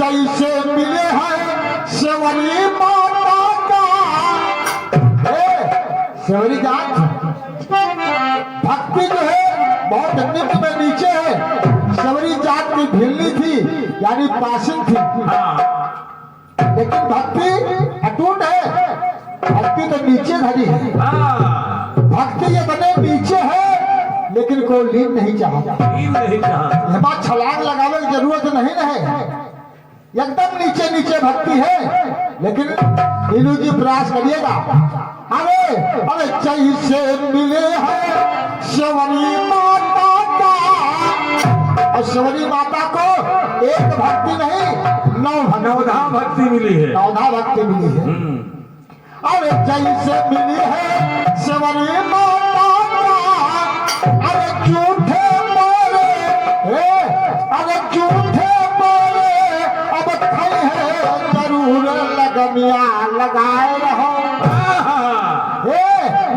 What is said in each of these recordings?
जैसे मिले हैं सेवरी माता का सेवरी जात भक्ति जो है बहुत निम्न में नीचे है। सेवरी जात की भिल्ली थी यानी पासिंग थी, लेकिन भक्ति अटूट है। भक्ति तो नीचे धरी है, भक्ति ये बने नीचे है लेकिन कोई लीन नहीं चाहता। बात छलांग लगावे की जरूरत नहीं है, एकदम नीचे नीचे भक्ति है। लेकिन नीलू जी प्रयास करिएगा। अरे अरे जैसे मिले हैं सेवरी माता का, और सेवरी माता को एक भक्ति नहीं नौधा भक्ति मिली है, नौधा भक्ति मिली है। अरे जैसे मिली है सेवरी माता का, अरे झूठे बोले अरे झूठे लगनिया लगाए रहो,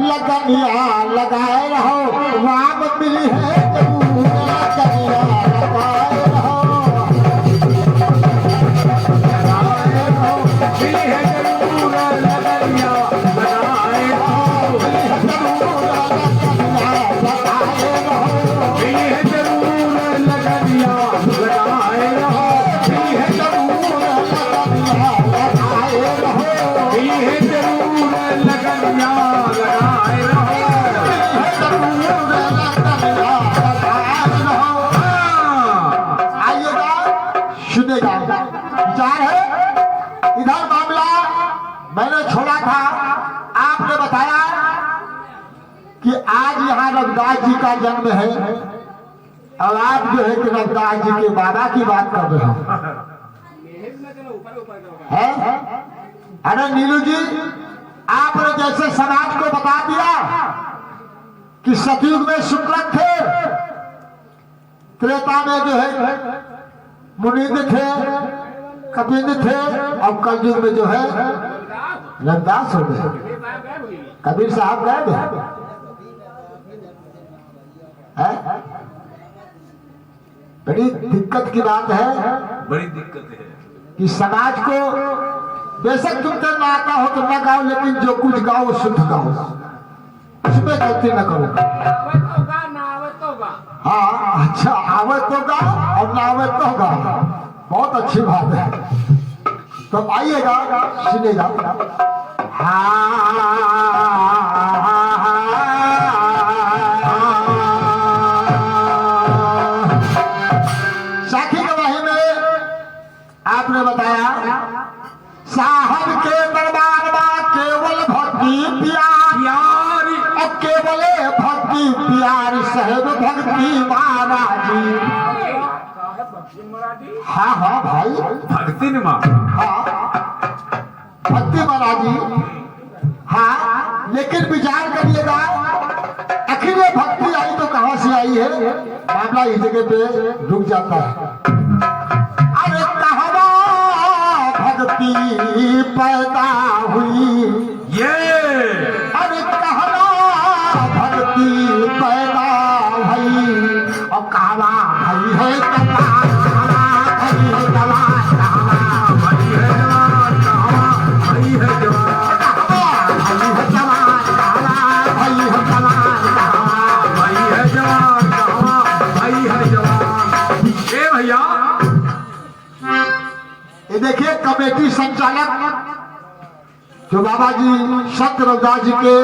लगनिया लगाए रहो, राम मिली है जरूर लगनिया लगाए रहो, मिली है जरूर लगनिया लगाए रहो, मिली है जरूर लगनिया लगाए रहो, मिली है जरूर लगनिया इधर मामला मैंने छोड़ा था। आपने बताया कि आज यहाँ रविदास जी का जन्म है और आप जो है कि रविदास जी के बाबा की बात कर रहे हैं। अरे नीलू जी, आपने जैसे समाज को बता दिया कि सतयुग में शुक्ल थे, त्रेता में जो है मुनींद थे, कपिंद थे, और कलयुग में जो है रविदास हो गए। कबीर साहब गए हैं। बड़ी दिक्कत की बात है, बड़ी दिक्कत है कि समाज को बेशक तुमसे ना आता हो तो ना गाओ, लेकिन जो कुछ गाओ शुद्ध गाओ, उसमें गलती न करो। हाँ अच्छा, आवे तो गाओ और ना आवे तो गाओ, बहुत अच्छी बात है। तो आइएगा, सुनिएगा। साखी गवाही में आपने बताया साहब के दरबार में केवल भक्ति प्यारी, और केवल भक्ति प्यारी साहेब भक्ति महाराजी। हाँ हाँ भाई, भक्ति ने मां, हाँ भक्ति महाराजी। हाँ, लेकिन विचार करिएगा आखिर ये भक्ति आई तो कहां से आई है? मामला इस जगह पे रुक जाता है। अरे कहवा भक्ति पैदा हुई, ये अरे कहवा भक्ति पैदा हुई, और कहवा भाई है कला, भाई है कला, भाई है जवान, भाई है जवान, देखिए कमेटी संचालक जो बाबा जी संत रविदास जी के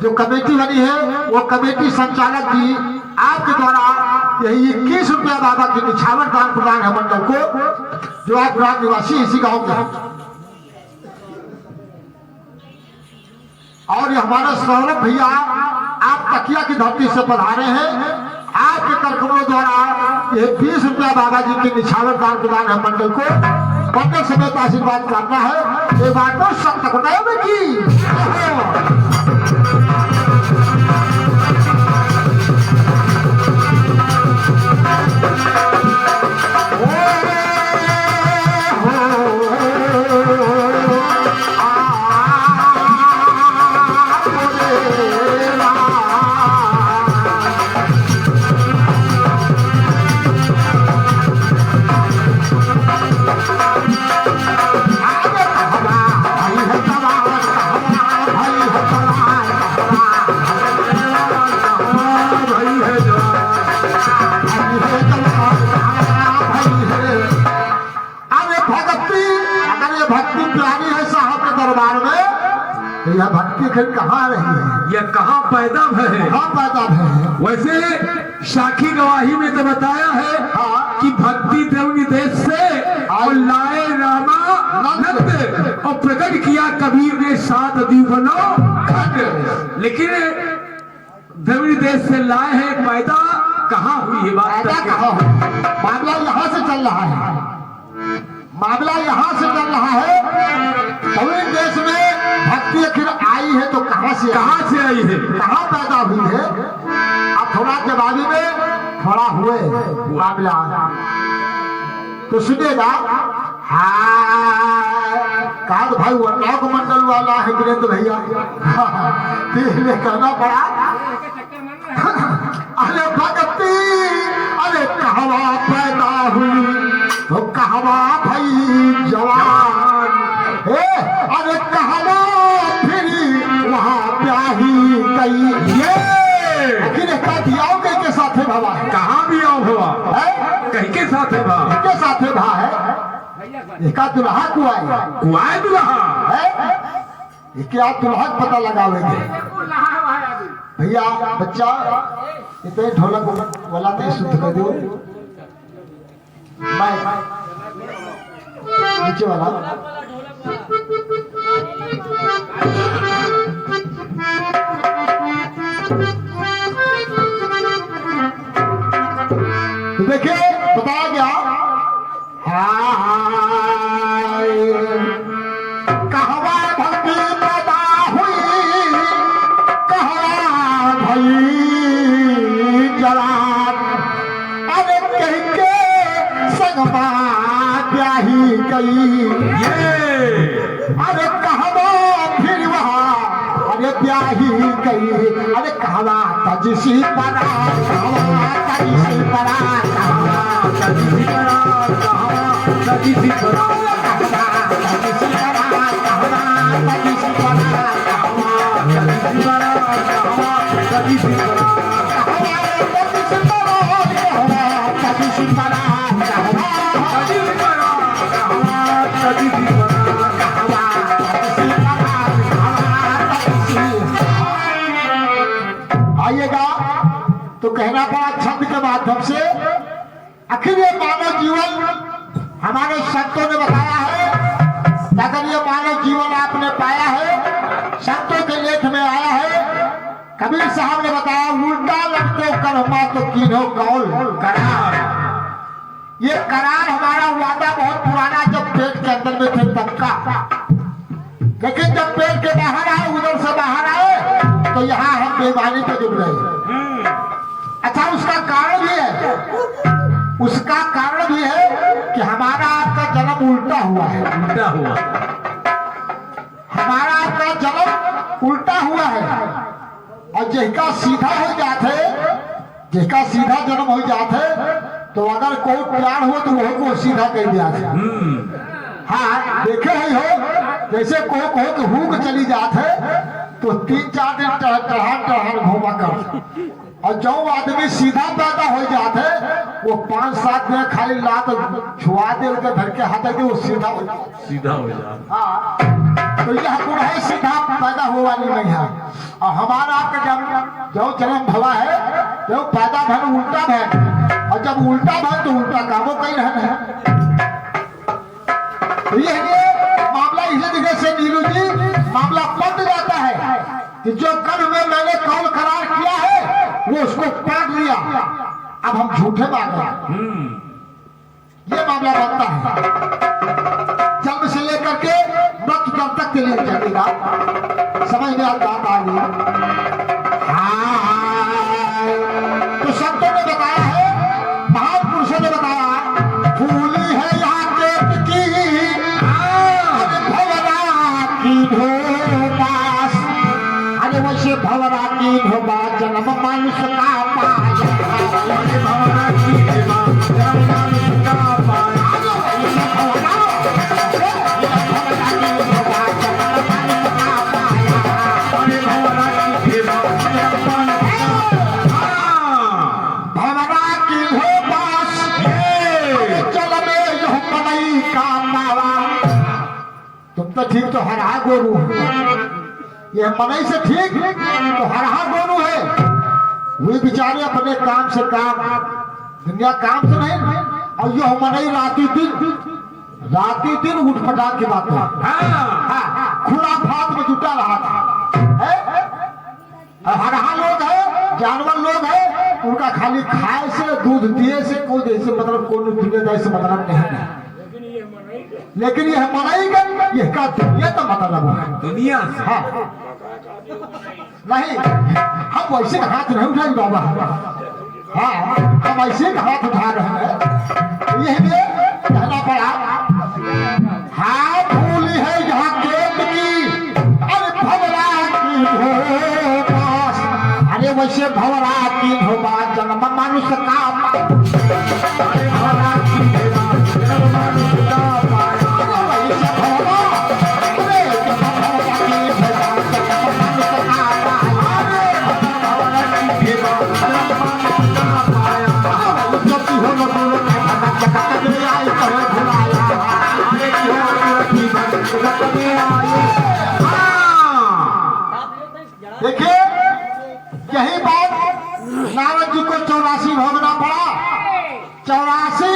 जो कमेटी बनी है, वो कमेटी संचालक जी आपके द्वारा यही 21 रुपया बाबा के निछावर दान प्रदान है मंडल को, जो आप ग्राम निवासी इसी गांव के हैं। और ये हमारा सौरभ भैया आप तकिया की धरती से पधारे हैं, आपके कार्यक्रमों द्वारा ये 20 रुपया बाबा जी के निछावर दान प्रदान है मंडल को, मंडल समेत आशीर्वाद करना है। एक बार को सख्त बताओ की यह भक्ति फिर कहाँ रही है, यह कहाँ पैदा है? कहाँ पैदा है? वैसे साखी गवाही में तो बताया है कि भक्ति देवनी देश से और लाए रामा नंद और प्रकट किया कबीर ने 7 दीवानो खंड। लेकिन देवनी देश से लाए हैं, पैदा कहाँ हुई है? बात कहाँ हुई? मामला यहाँ से चल रहा है, मामला यहाँ से चल रहा है। देवनी देश में भक्ति आखिर आई है तो कहाँ से आई है, कहाँ पैदा हुई है? अब थोड़ा जवाबी में खड़ा हुए मामला तो सुनेगा। कहा तो भाई वर्णव मंडल वाला है वीरेंद्र भैया, इसलिए कहना पड़ा। अरे भक्ति अरे कहवा पैदा हुई तो कहवा भाई जवान, अरे कहवा वहां प्याही कई ये दियाओ के साथ है भावा, कहाँ भी आओ हुआ कहीं के साथ है भा, के साथ है भा है इसका दुल्हा कुआए दुल्हा है, क्या दुल्हा पता लगावेंगे भैया। बच्चा इतने ढोलक वाला तो शुद्ध कर दो, नीचे वाला तो देखिए बताया गया। कहवा भक्ति पैदा हुई कहवा भई जलान, अरे कह के संगमा ब्याही गई अरे कहवा फिर वहाँ अरे ब्याही गई, अरे कहवा तजसी परा कहवा तजसी परा तजी परा तजी परा आइएगा तो कहना पड़ा छंद के माध्यम से। आखिर ये मानव जीवन हमारे संतों ने बताया है, अगर ये मानव जीवन आपने पाया है, संतों के लेख में आया है। कबीर साहब ने बताया उल्टा लगते कर्मा तो कीनो कौल करार। ये करार हमारा वादा बहुत पुराना, जब पेट के अंदर में थे तब का, लेकिन जब पेट के बाहर आए, उधर से बाहर आए तो यहाँ हम बेईमानी पे जुड़ गए। अच्छा उसका कारण भी है, उसका कारण भी है कि हमारा आपका जन्म उल्टा हुआ है, उल्टा हुआ हमारा आपका जन्म उल्टा हुआ है। और जिसका सीधा हो जाते, जिसका सीधा जन्म हो जाते, तो अगर कोई प्यार हो तो वह को सीधा कर दिया जाए। हाँ देखे ही हो, जैसे को के हुक चली जाते तो 3-4 दिन टहन घूमा कर और जो आदमी सीधा पैदा हो जाते वो 5-7 दिन खाली लात छुआ दे उनके घर के हाथ के वो सीधा हो जाता। सीधा हो जा। हाँ, तो यह गुण है सीधा पैदा हुआ नहीं है। और हमारा आपका जब जो जन्म भवा है जो पैदा भर उल्टा है, और जब उल्टा भर तो उल्टा कामों का ही रहना है। तो ये मामला इसी जगह से नीलू जी मामला पलट जाता है कि जो कर्म में मैंने कौल करार किया है वो उसको पाट लिया, अब हम झूठे बात हैं। ये मामला बनता है। जन्म से लेकर के मृत्यु दम तक के लिए चलेगा। समझ में बात आ गई? तो संतों ने बताया है, महान पुरुषों ने बताया, फूली है यहाँ केत की भवरा की पास। अरे वैसे भवरा की होगा जन्म मनुष्य का पाया। भवरा की जन्म मनुष्य का पाया। तो ठीक तो हरहा गोरू है, ये मनई से ठीक तो हरहा गोरू है। वे बेचारे अपने काम से काम, दुनिया काम से नहीं, और यो मनई राती दिन उठ पटाख की बात है। खुला फात में जुटा रहा था। हरहा लोग है, जानवर लोग है, उनका खाली खाए से दूध दिए से कोई जैसे मतलब कोई दुनिया से मतलब नहीं है। लेकिन यह मनई ये का दुनिया तो मतलब है दुनिया से। हाँ नहीं, हम वैसे हाथ नहीं उठाएंगे बाबा। हाँ, हम ऐसे हाथ उठा रहे हैं। यही कहना पड़ा। हाँ, भूली है यहाँ केत की, अरे भवरा की हो पास। अरे वैसे भवरा की होगा जन्म मनुष्य का। अरे भवरा की जन्म मनुष्य का पाया। देखिए, यही बात नारद जी को 84 भोगना पड़ा। 84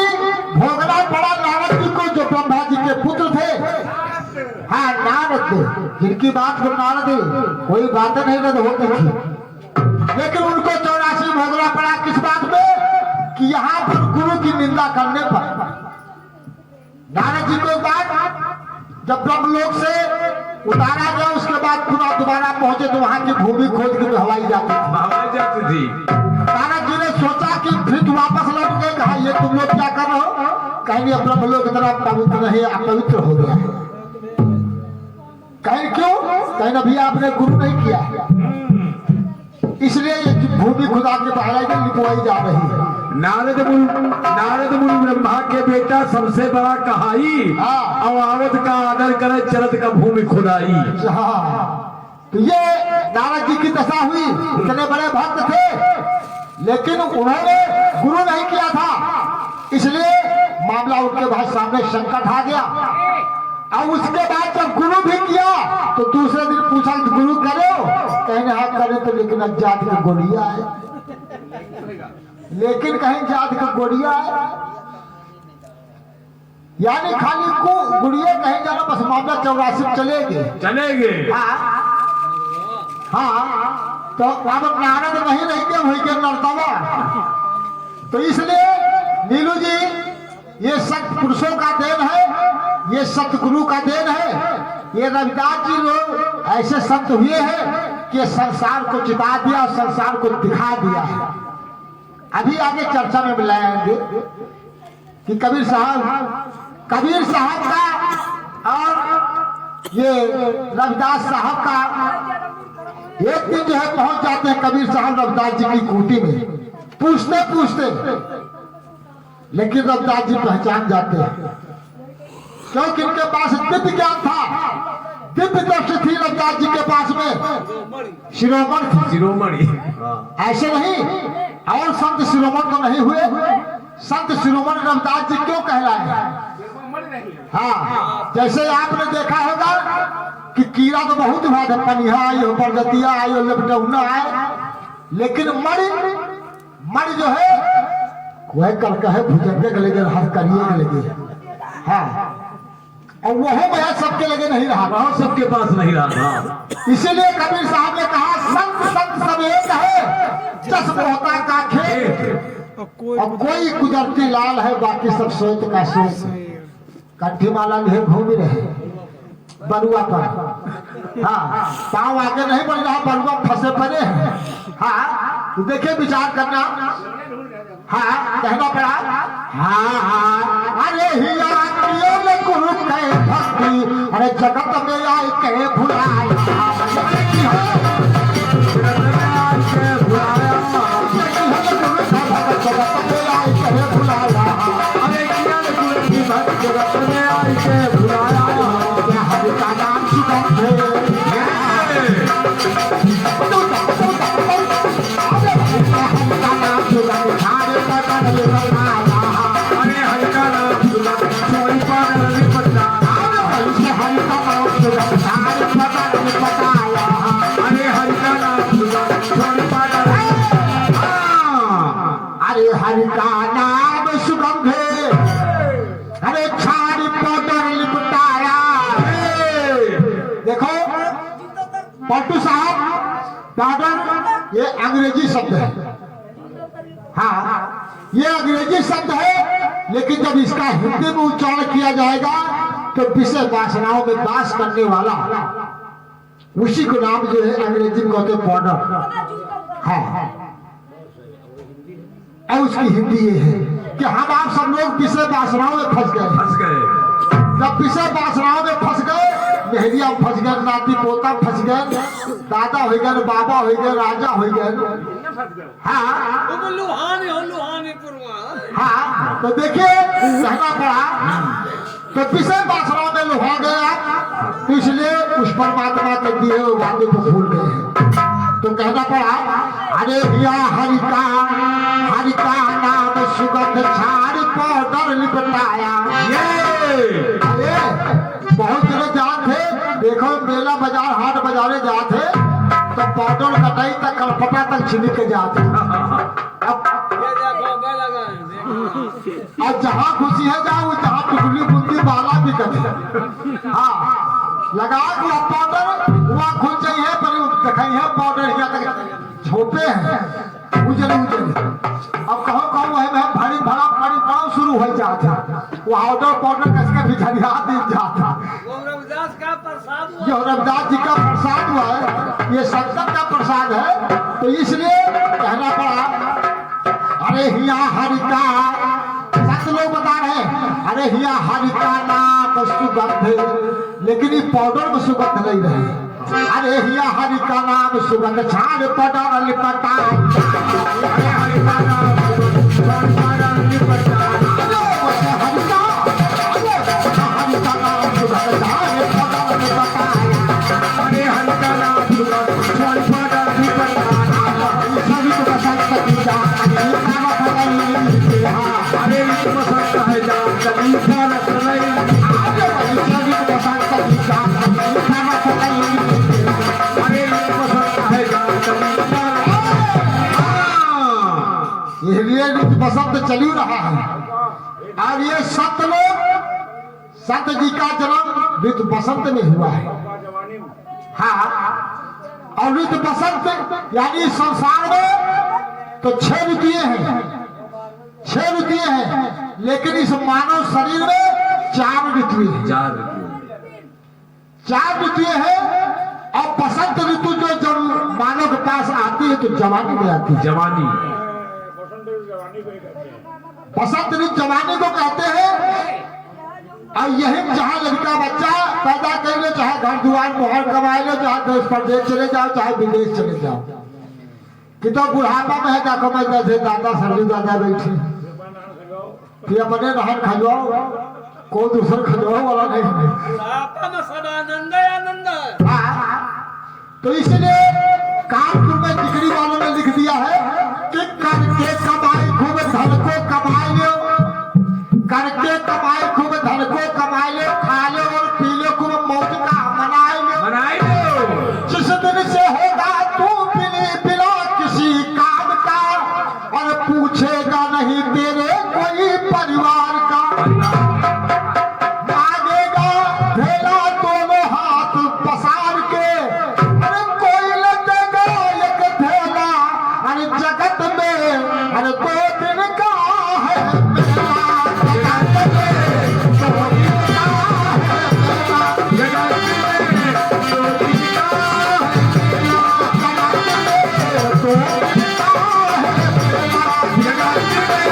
भोगना पड़ा नारद जी को, जो ब्रह्मा जी के पुत्र थे। हाँ, नारद जिनकी बात को नारद कोई बात नहीं रद होती थी, लेकिन उनको 84 भोगना पड़ा। किस बात में? कि यहाँ पर गुरु की निंदा करने पर। नारद जी को एक बात, जब ब्रह्मलोक से उतारा गया उसके बाद पुनः दोबारा पहुंचे तो वहां की भूमि खोद के हवाई जाती थी। नारद जी ने सोचा कि फिर वापस लौट गए। कहा ये तुम लोग क्या कर रहे हो? कहीं ब्रह्मलोक इतना पवित्र नहीं, अपवित्र हो गया है। कहीं क्यों? कहीं अभी आपने गुरु नहीं किया, इसलिए ये भूमि खुदा के पहले लिपवाई जा रही है। नारद मुनि ब्रह्मा के बेटा सबसे बड़ा कहाई, और आवत का आदर करे चरत का भूमि खुदाई। तो ये नारद जी की दशा हुई। इतने बड़े भक्त थे, लेकिन उन्होंने गुरु नहीं किया था, इसलिए मामला उनके बाद सामने संकट आ गया। और उसके बाद जब गुरु भी किया तो दूसरे दिन पूछा गुरु करो? कहने हाँ करे, तो लेकिन जात की गोलियां है। लेकिन कहीं जात का गोड़िया है, यानी खाली को गुड़िया कहीं जाना, बस मामला 84 चलेंगे। हाँ, तो अब नारद नहीं रहेंगे, वही के नर्तवा। तो इसलिए नीलू जी, ये सत्य पुरुषों का देन है, ये सतगुरु का देन है। ये रविदास जी लोग ऐसे संत हुए हैं कि संसार को चिता दिया और संसार को दिखा दिया है। अभी आगे चर्चा में मिलाएंगे कि कबीर साहब का और ये रविदास साहब का एक दिन जो है पहुंच जाते हैं कबीर साहब रविदास जी की कुटी में, पूछते लेकिन रविदास जी पहचान जाते हैं, क्योंकि इनके पास दिव्य ज्ञान था। दिव्य दृष्टि थी रविदास जी के पास में, शिरोमणि थी। शिरोमणि ऐसे नहीं और संत शिरोमणि तो नहीं हुए। संत शिरोमणि रविदास जी क्यों कहलाए? हाँ, जैसे आपने देखा होगा कि कीड़ा तो बहुत हुआ था, पनिहा आई हो, परगतिया आई हो, लपटौना आए, लेकिन मणि जो है वह कल कहे भुजंगे के लगे, हाथ करिए के लगे। हाँ, और वह मैं सबके लगे नहीं रहा, बहुत सबके पास नहीं रहा। इसीलिए कबीर साहब ने कहा संत संत सब एक है, जस मोहता का खेत, और कोई कुदरती लाल है, बाकी सब सोच का सोच। कंठी माला लिए घूम रहे बरुआ पर। हाँ, पाँव आगे नहीं बढ़ रहा, बरुआ फंसे पड़े हैं। हाँ, तो देखिए विचार करना। हाँ, कहना पड़ा। हाँ, अरे हिया गुरु के भक्ति, अरे जगत में आए के भुलाया, जगत में आए के भुलाया, अरे जगत में आई के भुलाया, हरि का नाम सुगंध है, अरे हरि का नाम सुगंध छोड़ी पागल लिपटा, अरे हरि का नाम सुगंध अरे हरि का नाम सुगंध छोड़ी पागल। अरे हरि का नाम सुगंध है, अरे छाड़ी पाउडर लिपटाया। देखो पट्टू साहब, पाउडर ये अंग्रेजी शब्द है। हाँ, ये अंग्रेजी शब्द है, लेकिन जब इसका हिंदी में उच्चारण किया जाएगा तो विषय वासनाओं में वास करने वाला, उसी को नाम जो है अंग्रेजी में कहते हैं पाउडर। हाँ, और उसकी हिंदी ये है कि हम आप सब लोग विषय वासनाओं में फंस गए। जब विषय वासनाओं में फंस गए, मेहरिया फंस गए, नाती पोता फंस गए, दादा हो गए, बाबा हो गए, राजा हो गए। हाँ, हाँ, तो देखिए कहना पड़ा, तो विषय वासनाओं में लुहा गया, तो इसलिए उस परमात्मा के दिए हुए वादे को भूल गए हैं। तो कहना पड़ा, अरे भैया हरि का नाम सुगंध छाड़ पाउडर लिपटाया। ये बहुत जगह जाते, देखो मेला बाजार हाट बाजारे जाते, तो पाउडर कटाई तक कलपटा तक छिड़क के जाते। अब जहाँ खुशी है जाओ, जहाँ टुकड़ी बुंदी बाला भी करे। हाँ, लगा के पाउडर वहाँ खुल चाहिए, पर दिखाई है पाउडर यहाँ तक छोटे हैं, उजले। अब कहो वही में भारी भरा शुरू हो जाता, वो पाउडर कसके भी झरिया दी जाता। ये रविदास जी का प्रसाद हुआ है, ये संकट का प्रसाद है। तो इसलिए कहना पड़ा, अरे हिया हरि का, संत लोग बता रहे हैं, अरे हिया हरि का नाम सुगंध, लेकिन ये पाउडर में सुगंध नहीं रहे। अरे हिया हरि का नाम सुगंध छाड़ पाउडर लिपटा, अरे हरि का नाम सुगंध पाउडर लिपटा, हरि का नाम सुगंध छाड़ पाउडर लिपटा, अरे हरि का नाम सुगंध छोड़ी पाउडर लिपटा, सभी को पसंद की जान, अरे पसंद है जान कभी खानत नहीं, सभी को पसंद की जान, अरे पसंद है जान कभी ये ऋतु बसंत चली रहा है। और ये संत लोग, संत जी का जन्म ऋतु बसंत में हुआ है। हाँ, और ऋतु बसंत यानी संसार में तो 6 ऋतुएं हैं, 6 ऋतुएं हैं, लेकिन इस मानव शरीर में 4 ऋतुएं हैं। 4 ऋतुएं हैं। और बसंत ऋतु जो जब मानव के पास आती है तो जवानी में आती है। जवानी, बसंत ऋतु जवानी को कहते हैं। और यही जहाँ लड़का बच्चा पैदा कर ले, चाहे घर दुआर मोहर कमाए लो, चाहे देश प्रदेश चले जाओ, चाहे विदेश चले जाओ, कि तो बुढ़ापा में है देखो मैं जैसे दादा सरजू दादा बैठी, फिर अपने रहन खजवाओ, कोई दूसरा खजोर वाला नहीं है। सापा में सदानंद है आनंद है। हाँ, तो इसलिए कानपुर में डिग्री वालों ने लिख दिया है कि करके कमाई खूब धन को कमाई लो, करके कमाई खूब धन को कमाई लो, खा लो और पी लो खूब मौज का मनाई लो। बनाई लो। जिस दिन से होगा तू बिना किसी काम का और पूछेगा नहीं तेरे कोई परिवार का, मांगेगा भेला दोनों हाथ पसार के, अरे कोई न देगा एक भेला, अरे जगत में अरे 2 दिन का है मेला, जगत में 2 दिन का है मेला, जगत में 2 दिन का है मेला, जगत में 2 दिन का है मेला, जगत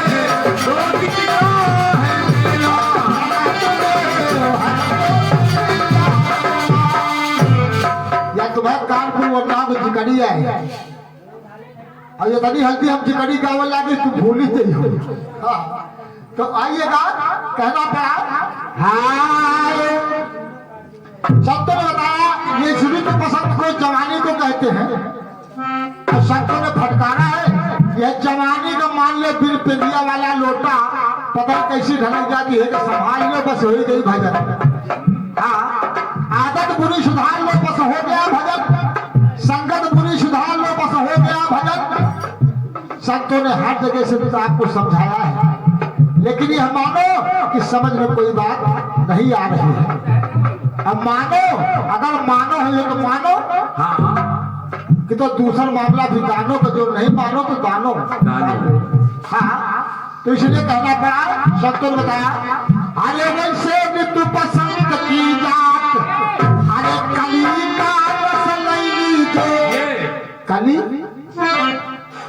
में 2 दिन का है मेला। या तुम्हें कानपुर और नाम जिकड़ी है और ये तनी हल्दी हम जिकड़ी गावल लागे तुम भूल ही नहीं हो। हाँ, तो आइएगा कहना पड़ा। हाय संतों ने बताया ये शुरू तो पसंद को जवानी को कहते हैं, तो संतों ने फटकारा है यह जवानी का मान लो बिल पेलिया वाला लोटा पता कैसी ढलक जाती है कि संभाल लो बस हो ही गई भजन। हाँ, आदत बुरी सुधार लो बस हो गया भजन, संगत बुरी सुधार लो बस हो गया भजन। संतों ने हर जगह से तो आपको समझाया है, लेकिन यह मानो कि समझ में कोई बात नहीं आ रही है। अब मानो, अगर मानो है तो मानो, हाँ, कि तो दूसरा मामला भी दानो का, जो नहीं मानो तो दानो। हाँ, तो इसलिए कहना पड़ा। संतों ने बताया अरे वैसे भी तू पसंद की जात, अरे कली का रस नहीं लीजिए। कली,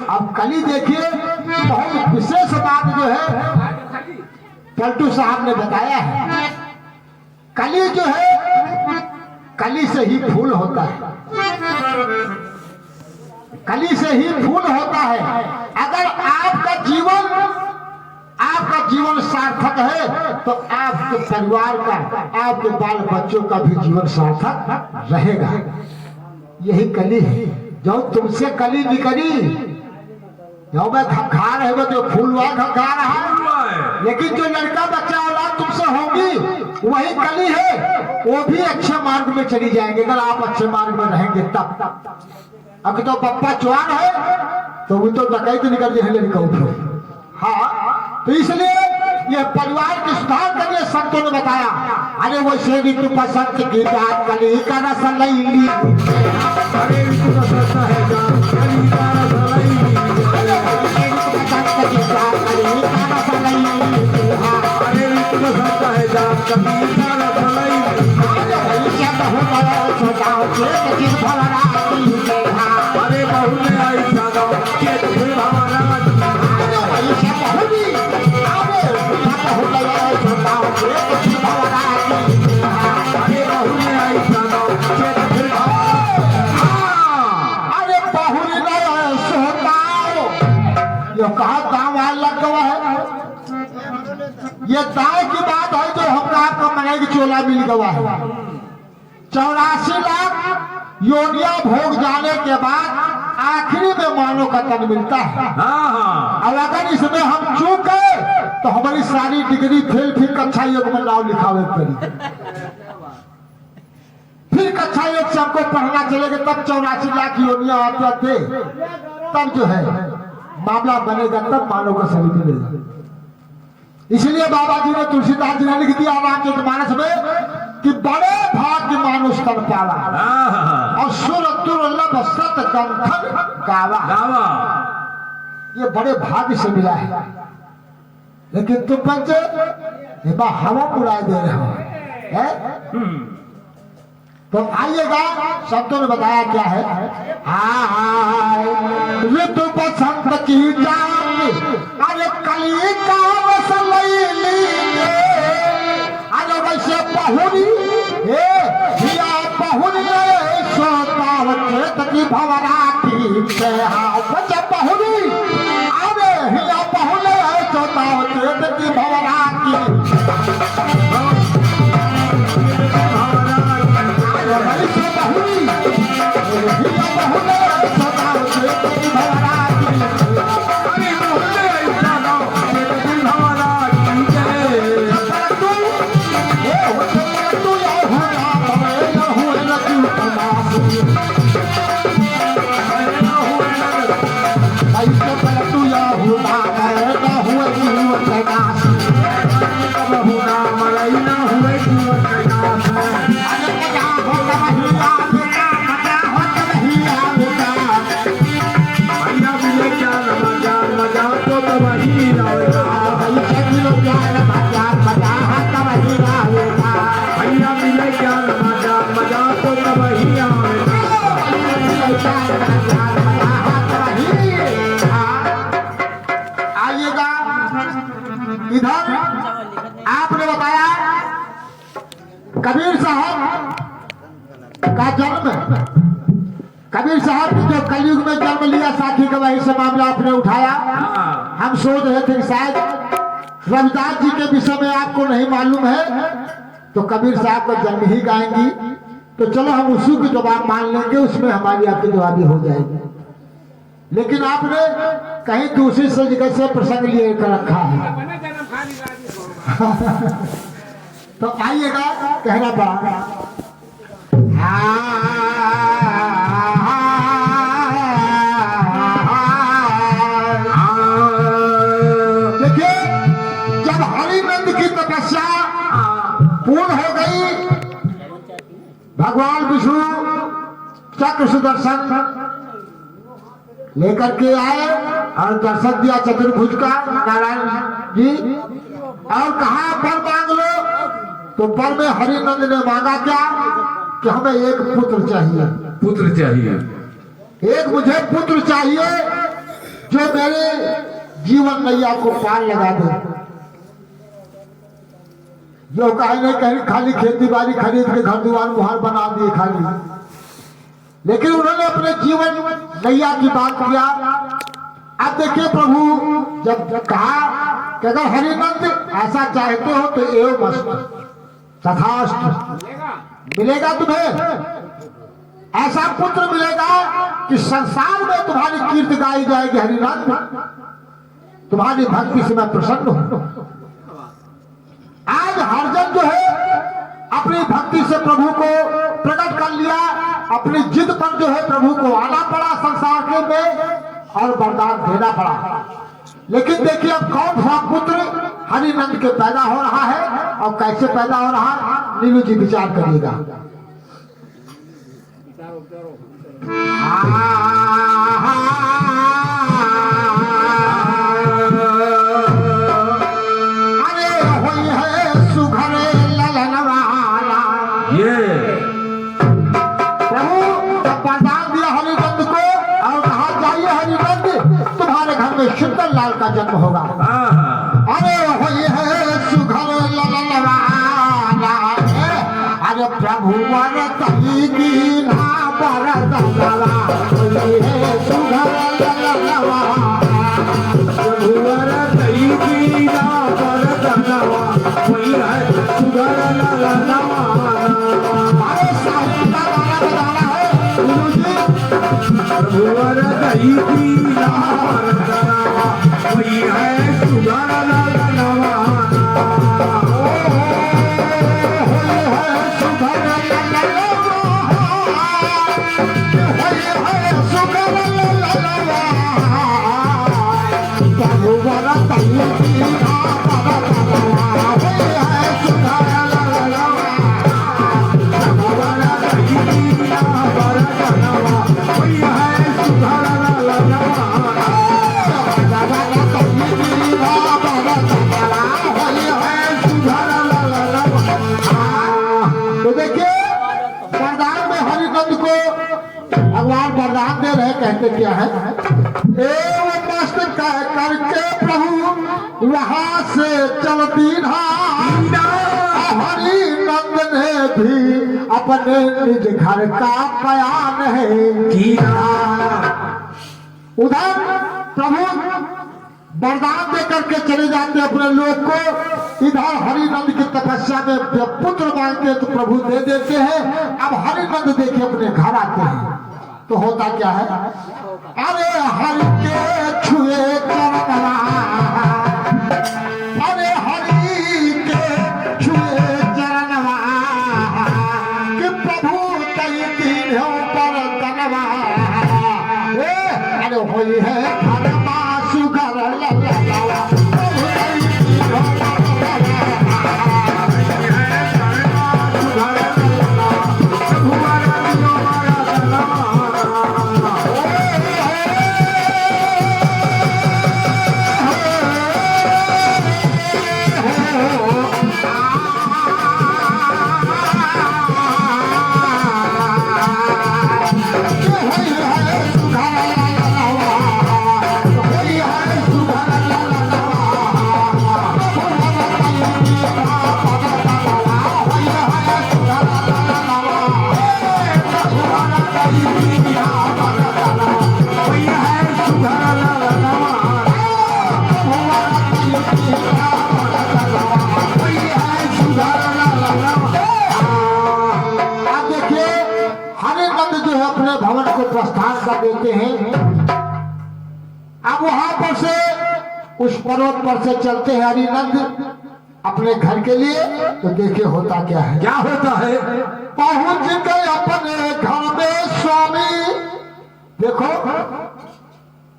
अब कली देखिए बहुत विशेष बात जो है पलटू साहब ने बताया है। कली जो है कली से ही फूल होता है, कली से ही फूल होता है। अगर आपका जीवन सार्थक है तो आपके परिवार का, आपके बाल बच्चों का भी जीवन सार्थक रहेगा। यही कली है। जो तुमसे कली निकली, जो मैं खा रहे हो जो फूल हुआ खा रहा है, लेकिन जो लड़का बच्चा औलाद तुमसे होगी वही कली है, वो भी अच्छे मार्ग में चली जाएंगे अगर आप अच्छे मार्ग में रहेंगे तब। अब तो पप्पा चुआन है तो वो तो डकैत निकल जाए लड़का उठो। हाँ, तो इसलिए ये परिवार के सुधार के लिए संतों ने बताया अरे वैसे भी तू पसंद की बात कली का रस नहीं ली, अरे ऋतु पसंद है जान कली का रस नहीं ली, अरे वैसे भी तू पसंद की बात कली का रस नहीं ली, अरे ऋतु पसंद है जान कली का रस नहीं ली, अरे वैसे बहुत बड़ा छोटाओ के किस भला राती है। अरे बहू ने आई जानो के फिर हमारा अरे वैसे बहुत ही अरे बहुत बड़ा छोटाओ के किस भला राती है। अरे बहू ने आई जानो के फिर अरे बहुरी नहीं सोताओ, ये कहा दाम लग गया है। ये दाव की बात है जो हमका आपका मनेग चोला मिल गया है। 84 लाख योनिया भोग जाने के बाद आखिरी में मानो का तन मिलता है। अब अगर इसमें हम चूक गए तो हमारी सारी डिग्री फेल, फिर कक्षा 1 में नाम लिखावे पड़ी, फिर कक्षा 1 से हमको पढ़ना चलेगा, तब 84 लाख योनिया आते थे, तब जो है मामला बनेगा, तब मानव का सही मिलेगा। इसलिए बाबा जी ने, तुलसीदास जी ने लिख दिया रामचरितमानस में कि बड़े भाग्य मानुष कर पावा और सुर दुर्लभ सत गंथन गावा। ये बड़े भाग्य से मिला है, लेकिन तुम बच्चे हवा उड़ा दे रहे हो है? तो आइएगा, संतों ने बताया क्या है। ऋतु बसंत की जान अरे कली का रस लई लीजिए, अरे वैसे बहुरी हिया बहुरी सोता चेत की भवरा की बच्चे बहुरी, अरे हिया बहुरी सोता चेत की भवरा की अरे मोहल्ले ऐसा गाँव तेरे भंवरा की जय। प्रभु नाम लई न हुए जीवन कैलाश है। भैया मिले ज्ञान मजा तो तब ही आवेगा। भैया मिले ज्ञान मजा तो तब ही आवेगा। आइएगा इधर। आपने बताया कबीर साहब का जन्म, कबीर साहब ने जो कलयुग में जन्म लिया, साखी गवाही से मामला आपने उठाया। हम सोच रहे थे कि शायद रविदास जी के विषय में आपको नहीं मालूम है, तो कबीर साहब का जन्म ही गाएंगी। तो चलो हम उसी की जवाब मान लेंगे, उसमें हमारी आपकी जवाबी हो जाएगी। लेकिन आपने कहीं दूसरी से जगह से प्रसंग लिए कर रखा है। तो आइएगा, कहना पड़ा। देखिए, जब हरिनंद की तपस्या पूर्ण हो गई, भगवान विष्णु चक्र सुदर्शन लेकर के आए और दर्शन दिया चतुर्भुज का नारायण जी, और कहा वर मांग लो। तो वर में हरिनंद ने मांगा क्या कि हमें एक पुत्र चाहिए। पुत्र चाहिए, एक मुझे पुत्र चाहिए जो मेरे जीवन नैया को पार लगा दे। जो कहे नहीं कहीं खाली खेती बाड़ी खरीद के घर द्वार मुहार बना दिए खाली, लेकिन उन्होंने अपने जीवन नैया की बात किया। अब देखिए प्रभु जब कहा कि अगर हरिनंद ऐसा चाहते हो तो एवं मस्त तथास्तु, मिलेगा तुम्हें ऐसा पुत्र मिलेगा कि संसार में तुम्हारी कीर्ति गाई जाएगी। हरिनंद, तुम्हारी भक्ति से मैं प्रसन्न हूं। आज हरजन जो है अपनी भक्ति से प्रभु को प्रकट कर लिया, अपनी जिद पर जो है प्रभु को आना पड़ा संसार के में और वरदान देना पड़ा। लेकिन देखिए अब कौन सा पुत्र हरिनंद के पैदा हो रहा है और कैसे पैदा हो रहा है, नीलू जी विचार करिएगा। अरे होई है सुघरे ललनवाला। ये प्रभु जब वरदान दिया हरिनंद को और कहा जाइए हरिनंद तुम्हारे घर में सुंदर लाल का जन्म होगा। अरे होई है सुघर ललनवाला। अरे प्रभु वर तही दीना पर दलवा, होई है सुघर ललनवाला। प्रभु वर तही दीना पर दलवा, होई है सुघर ललनवाला। अरे साहित्य का गाना बजाना है गुरु जी। प्रभु वर तही दीना पर दलवा, होई है सुघर ललनवाला। तो देखिए वरदान में हरिनंद को भगवान वरदान दे रहे, कहते क्या है, एवं मस्त कह करके प्रभु वहां से चलती हरिनंद ने भी अपने निज घर का बयान है किया। उधर प्रभु वरदान दे करके चले जाते अपने लोग को, इधर हरिनंद की तपस्या में पुत्र मांगते तो प्रभु दे देते हैं। अब हरिनंद देखे अपने घर आते हैं। तो होता क्या है? अरे हरि के छुए चरणवा, अरे हरि के छुए चरणवा, कि प्रभु कई दिनों पर तनवा, अरे होई है धर्मा सुगर ललवा, प्रभु कई दिनों पर भवन को प्रस्थान कर देते हैं। अब वहां पर से उस पर्वत पर से चलते हैं हरिनंद अपने घर के लिए। तो देखिए होता क्या है, क्या होता है? पहुंच गए अपने घर में स्वामी। देखो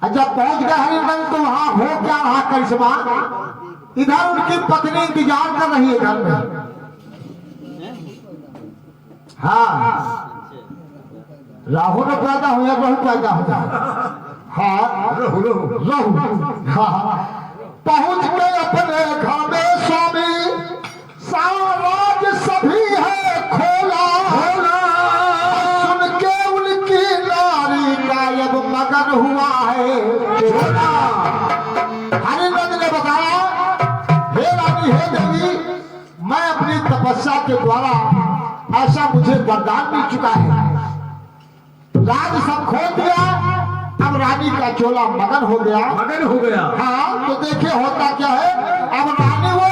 जब पहुंच गए हरिनंद तो वहां हो क्या रहा करिश्मा, इधर उनकी पत्नी इंतजार कर रही है घर में। हाँ, राहु ने पैदा हुआ, रहु पैदा हुआ। हाँ रहु। हाँ, पहुंच गए अपने घर में स्वामी, साम्राज्य सभी है खोला, सुन के उनकी नारी का अब मगन हुआ है। हरिनंद ने बताया, हे रानी, हे देवी, मैं अपनी तपस्या के द्वारा ऐसा मुझे वरदान मिल चुका है, राज सब खोल दिया, अब रानी का चोला मगन हो गया। मगन हो गया। हाँ, तो देखिए होता क्या है, अब रानी वो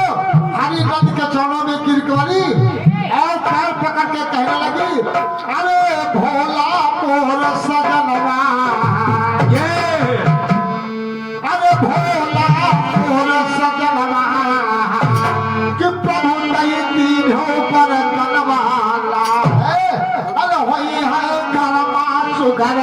हरिनंद के चरणों में गिरकवली और पैर पकड़ के कहने लगी, अरे भोला मोर सजनवा, अरे भोला मोर सजनवा, कि प्रभु कई तीनों पर तलवाला है, अरे वही है सुगर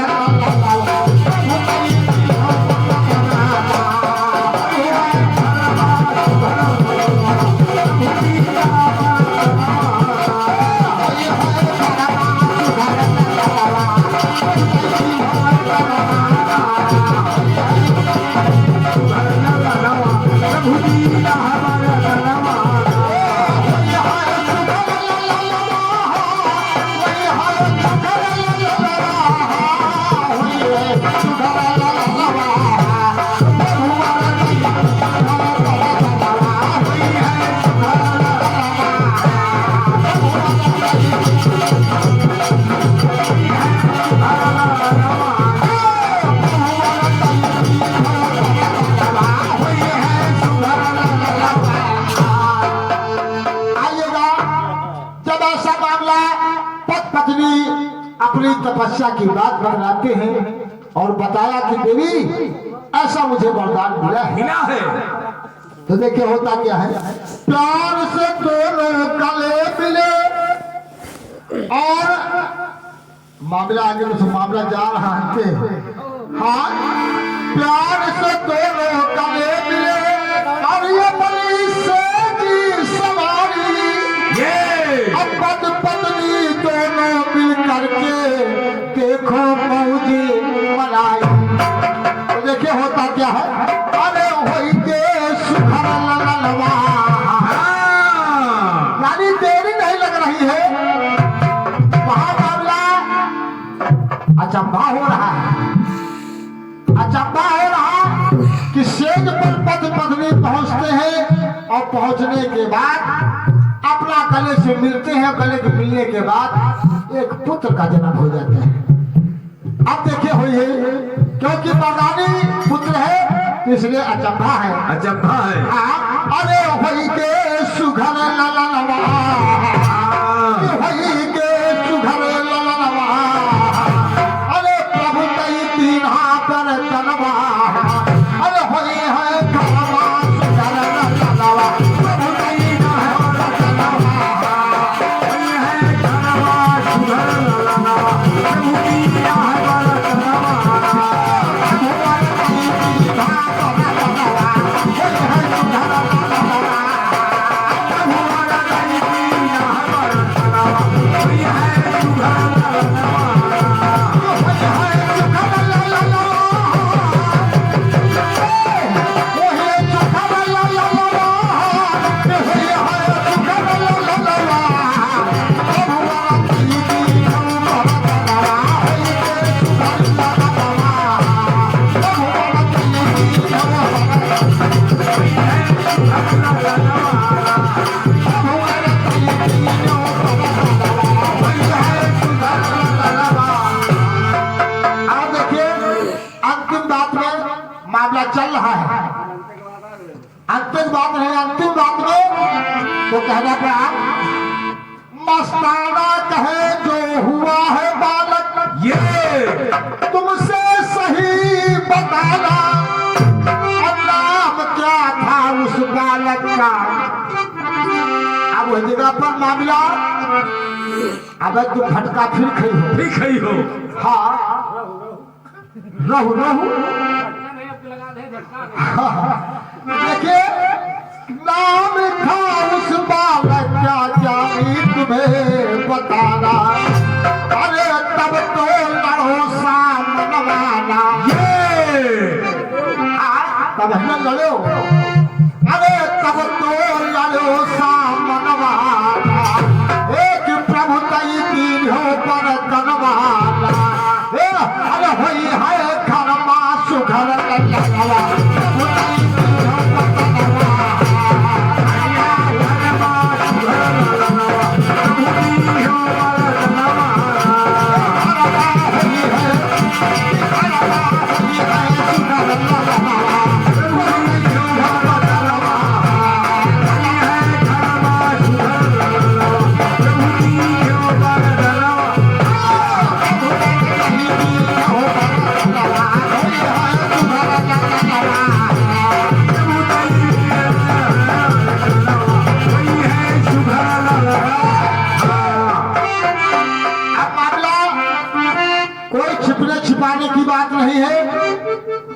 अपनी तपस्या की बात बताते हैं और बताया कि देवी ऐसा मुझे वरदान मिला है। तो देखिए होता क्या है, प्यार से दोनों गले मिले और मामला आगे तो मामला जा रहा है। हाँ, प्यार से दोनों गले मिले और ये बड़ी सेठी सवारी, अब पत्नी दोनों मिल करके देखो मौजी मनाई। तो देखिए होता क्या है, अरे होई के सुखर ललवा, यानी देरी नहीं लग रही है। वहां मामला अचंभा हो रहा है, अचंभा हो रहा कि सेज पर पत्नी पहुंचते हैं और पहुंचने के बाद अपना गले से मिलते हैं, गले के मिलने के बाद एक पुत्र का जन्म हो जाता है। अब देखिए हुई है, क्योंकि मर्दानी पुत्र है इसलिए अचंभा है, अचंभा है। अरे हुई के सुघर ललवा, हुई के सुघर ललवा, अरे मामला चल रहा है। अंतिम बात है, अंतिम बात में तो कहना पड़ा मस्ताना कहे जो हुआ है बालक ये तुमसे सही बताना, नाम क्या था उस बालक का। अब वही जगह पर मामला, अब तुम भटका फिर खई हो। हाँ रहू रहू देखिए नाम था उस बालक क्या जानी तुम्हें बताना। अरे तब तो लड़ो सामनवाना, तब हम लड़ो। अरे तब तो लड़ो सामनवाना, एक प्रभु कई तीन हो पर तनवाना। अरे होई है घरमा सुघर ललवा, प्रभु कई तीन हो पर तनवाना। छिपाने की बात नहीं है।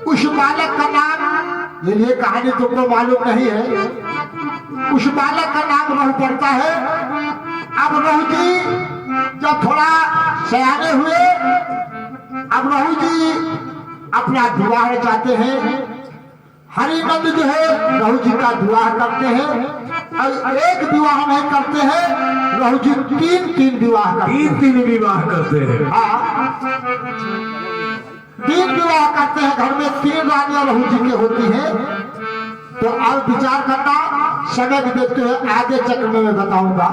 उस बालक का नाम, ये कहानी तुमको मालूम नहीं है, उस बालक का नाम रहू पड़ता है। अब रहू जी जब थोड़ा सयाने हुए, अब रहू जी अपना विवाह चाहते हैं। हरिनंद जो है रहू जी का विवाह करते हैं, और एक विवाह नहीं करते हैं, रहू जी तीन विवाह करते हैं। हाँ, 3 विवाह करते हैं। घर में 3 रानियां रहू जी की होती हैं। तो अब विचार करना, समय भी देखते हुए आगे चक्र में मैं बताऊंगा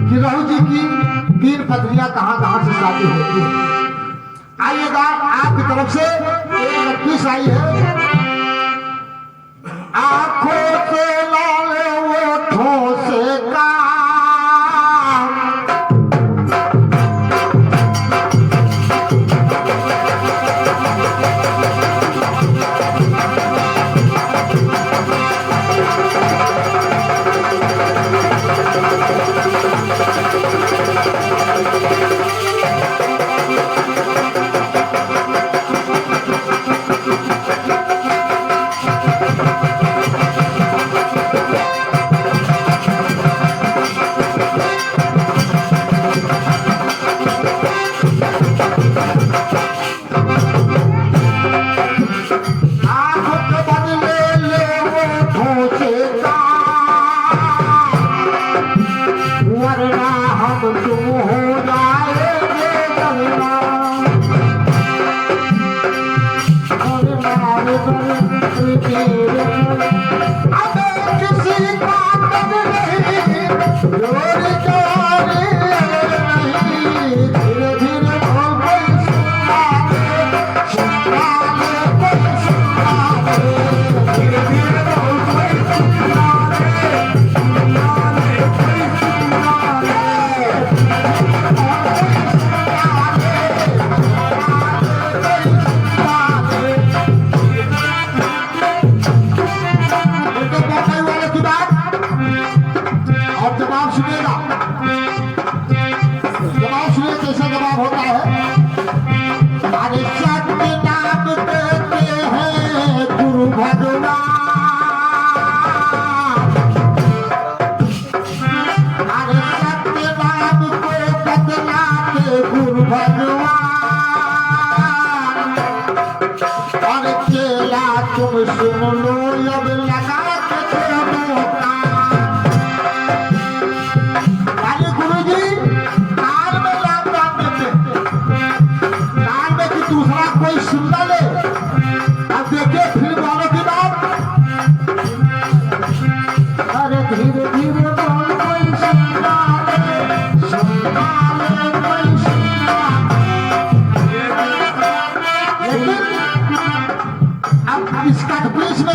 कि रहू जी की 3 पत्नियां कहां से शादी होती है। आइएगा आपकी तरफ से एक नोटिस आई है। आंखों से लाल ओठों से काम,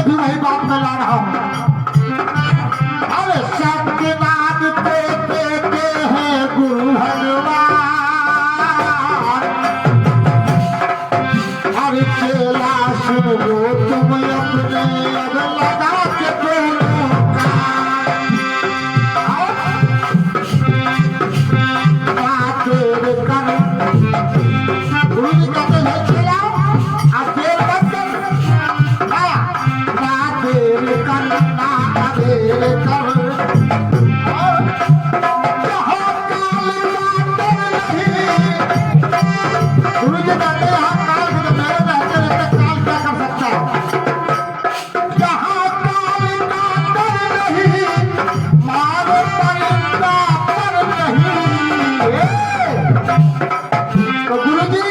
भी वही बात मैं ला रहा हूँ। अरे सबके नाम पे देते हैं गुरु भगवान, हर चेला सुनो तुम अपने अब लगा के दोनों कान। गुरु जी कहते हैं चेला अब देर मत कर, ना देर कर ना देर कर। यहाँ काल बातें नहीं, गुरु जी कहते हैं यहाँ काल से मेरे रहते रहते काल क्या कर सकता है। यहाँ काल बातें नहीं, मारो परिंदा पर नहीं। तो गुरु जी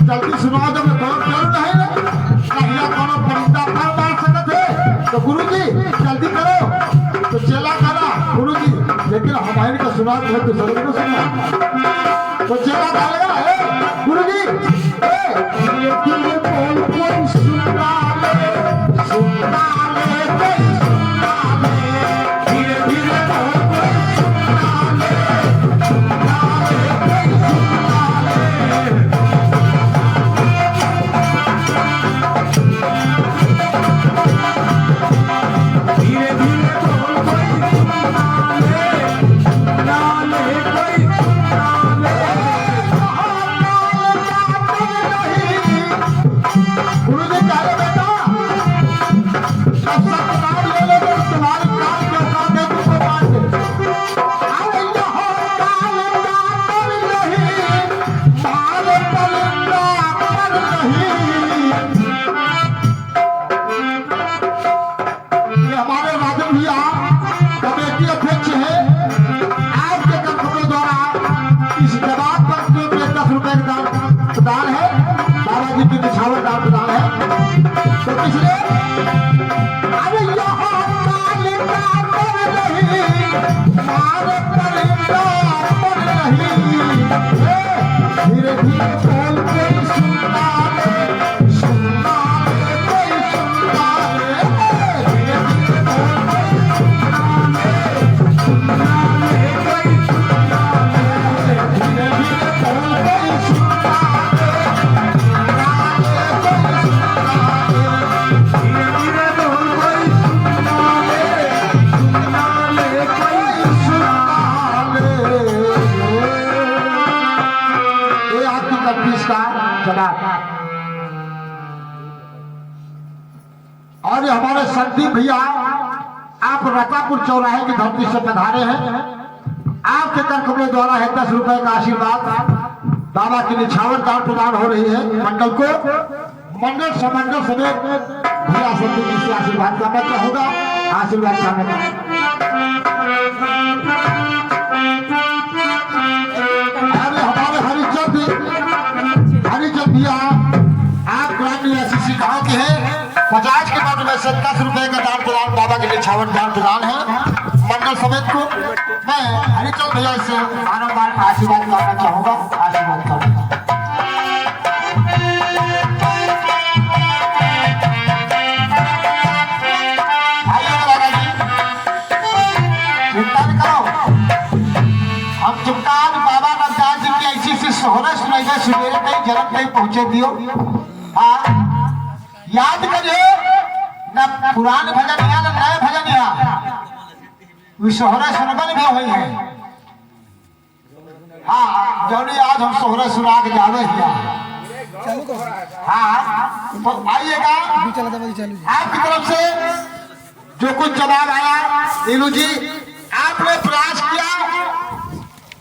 जल्दी सुनाओ, जब कौन क्यों नहीं ना कोनो परिंदा पर मार सकते थे, तो गुरु जी जल्दी करो। तो चेला करा गुरु जी, लेकिन हमारे का सुना तो दूसरे को सुना। तो चेला करेगा गुरु जी धीरे धीरे बोल कोई सुना ले, सुना ले कोई सुना ले, धीरे धीरे बोल कोई सुना ले, सुना ले कोई सुना ले। धीरे धीरे बोल कोई सुना ले, सुना ले कोई सुना ले। गुरु जी कह रहे बेटा सब नाम ले लो तो तुम्हारे काल के साथ है तुमको मार दे। अरे यहाँ काल बातर नहीं, माल परिंदा पर नहीं। ये हमारे राजन भैया कमेटी अध्यक्ष है। आपके कंपनी द्वारा इस जवाब पर जो 10 रुपए का दान है, बाबा जी की निछावर दान प्रदान है। तो पिछले अरे यहाँ काल बातर नहीं, माल परिंदा पर नहीं। धीरे धीरे बोल कोई सुनता ले, सुनता ले कोई सुनता ले, धीरे धीरे बोल कोई सुनता ले, सुनता ले कोई सुनता ले, धीरे धीरे बोल कोई सुनता ले, सुनता ले कोई सुनता ले। धीरे धीरे बोल कोई सुना ले, सुना ले कोई सुना ले। ये आपकी 31 का जवाब। और ये हमारे संदीप भैया आप रतापुर चौराहे की धरती से पधारे हैं। आपके कर कमरे द्वारा है 10 रुपए का आशीर्वाद बाबा की निछावर दान प्रदान हो रही है मंडल को। मंडल समंडल समेत भैया संदीप जी से आशीर्वाद करना चाहूंगा, आशीर्वाद करना चाहूंगा। अरे हमारे हरिचंद भैया आप ग्राम निवासी गाँव के हैं। 50 के बाद में 10 रुपए का दान प्रदान बाबा के निछावर दान प्रदान है मंडल समेत को। मैं हरिचंद भैया से बारम्बार आशीर्वाद करना चाहूंगा, आशीर्वाद करूंगा। आइए दादा जी, चिंता न करो, हम तुमका आज बाबा नवदास जी की ऐसी सी सोहरा सुनाएगा, सवेरे कहीं जन्म कहीं पहुंचे दियो। हाँ याद करिए ना, पुराने भजन या ना नए भजन या सोहरा सुनबल भी हुई है। हाँ जौनी आज हम सोहरा सुना के जावे हिया। हाँ तो आइएगा, आपकी तरफ से जो कुछ जवाब आया नीलू जी, आपने प्रयास किया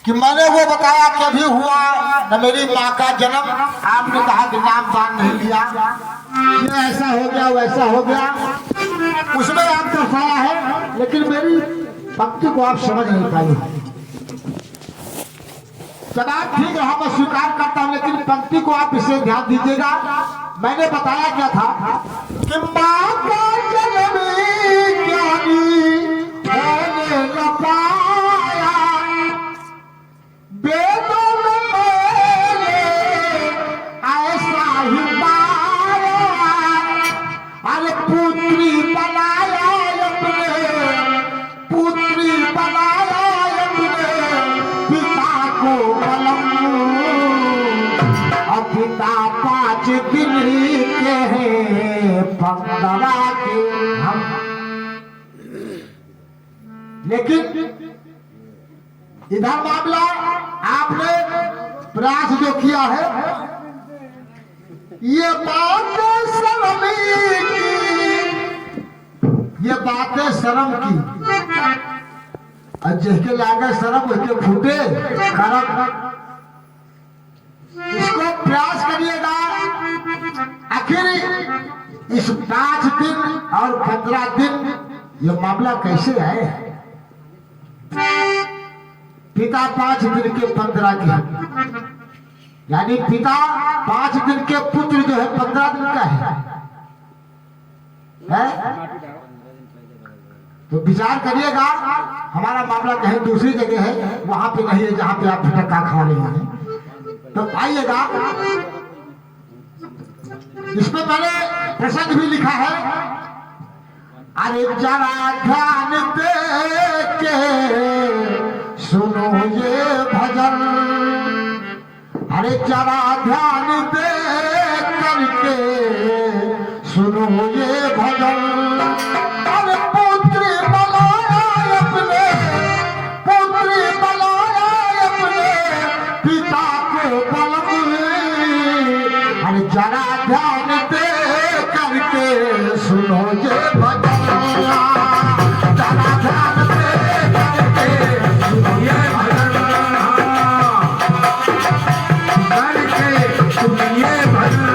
कि मैंने वो बताया कि अभी हुआ न मेरी माँ का जन्म, आपने कहा कि नाम दान नहीं लिया, ये ऐसा हो गया वैसा हो गया, उसमें आप दर्शाया है, लेकिन मेरी भक्ति को आप समझ नहीं पाए। जवाब ठीक रहा, मैं स्वीकार करता हूँ, लेकिन पंक्ति को आप इसे ध्यान दीजिएगा। मैंने बताया क्या था कि माँ का जन्म ज्ञानी होने न पाया, वेदों में मैंने ऐसा ही पाया। और पिता 5 दिन के हैं 15 के हम। लेकिन इधर मामला आपने प्रयास जो किया है, ये बात शर्म की, ये बातें शर्म की, और जिसके लागे शर्म उसके फूटे करम। इसको प्रयास करिएगा। आखिर इस 5 दिन और 15 दिन ये मामला कैसे है? पिता 5 दिन के 15 के, यानी पिता 5 दिन के पुत्र जो है 15 दिन का है? तो विचार करिएगा। हमारा मामला कहीं दूसरी जगह है, वहां पे नहीं है जहां पे आप फटक्का खा रहे हैं। तो आइएगा, इसमें मैंने प्रसंग भी लिखा है। अरे जरा ध्यान दे के सुनो ये भजन, अरे जरा ध्यान दे करके सुनो ये भजन। अरे पुत्री बनाया अपने, पुत्री बनाया अपने पिता को बलम। अरे जरा ध्यान दे करके सुनो ये भजन, जरा ध्यान दे करके सुनो ये भजन, करके सुनिए भजन।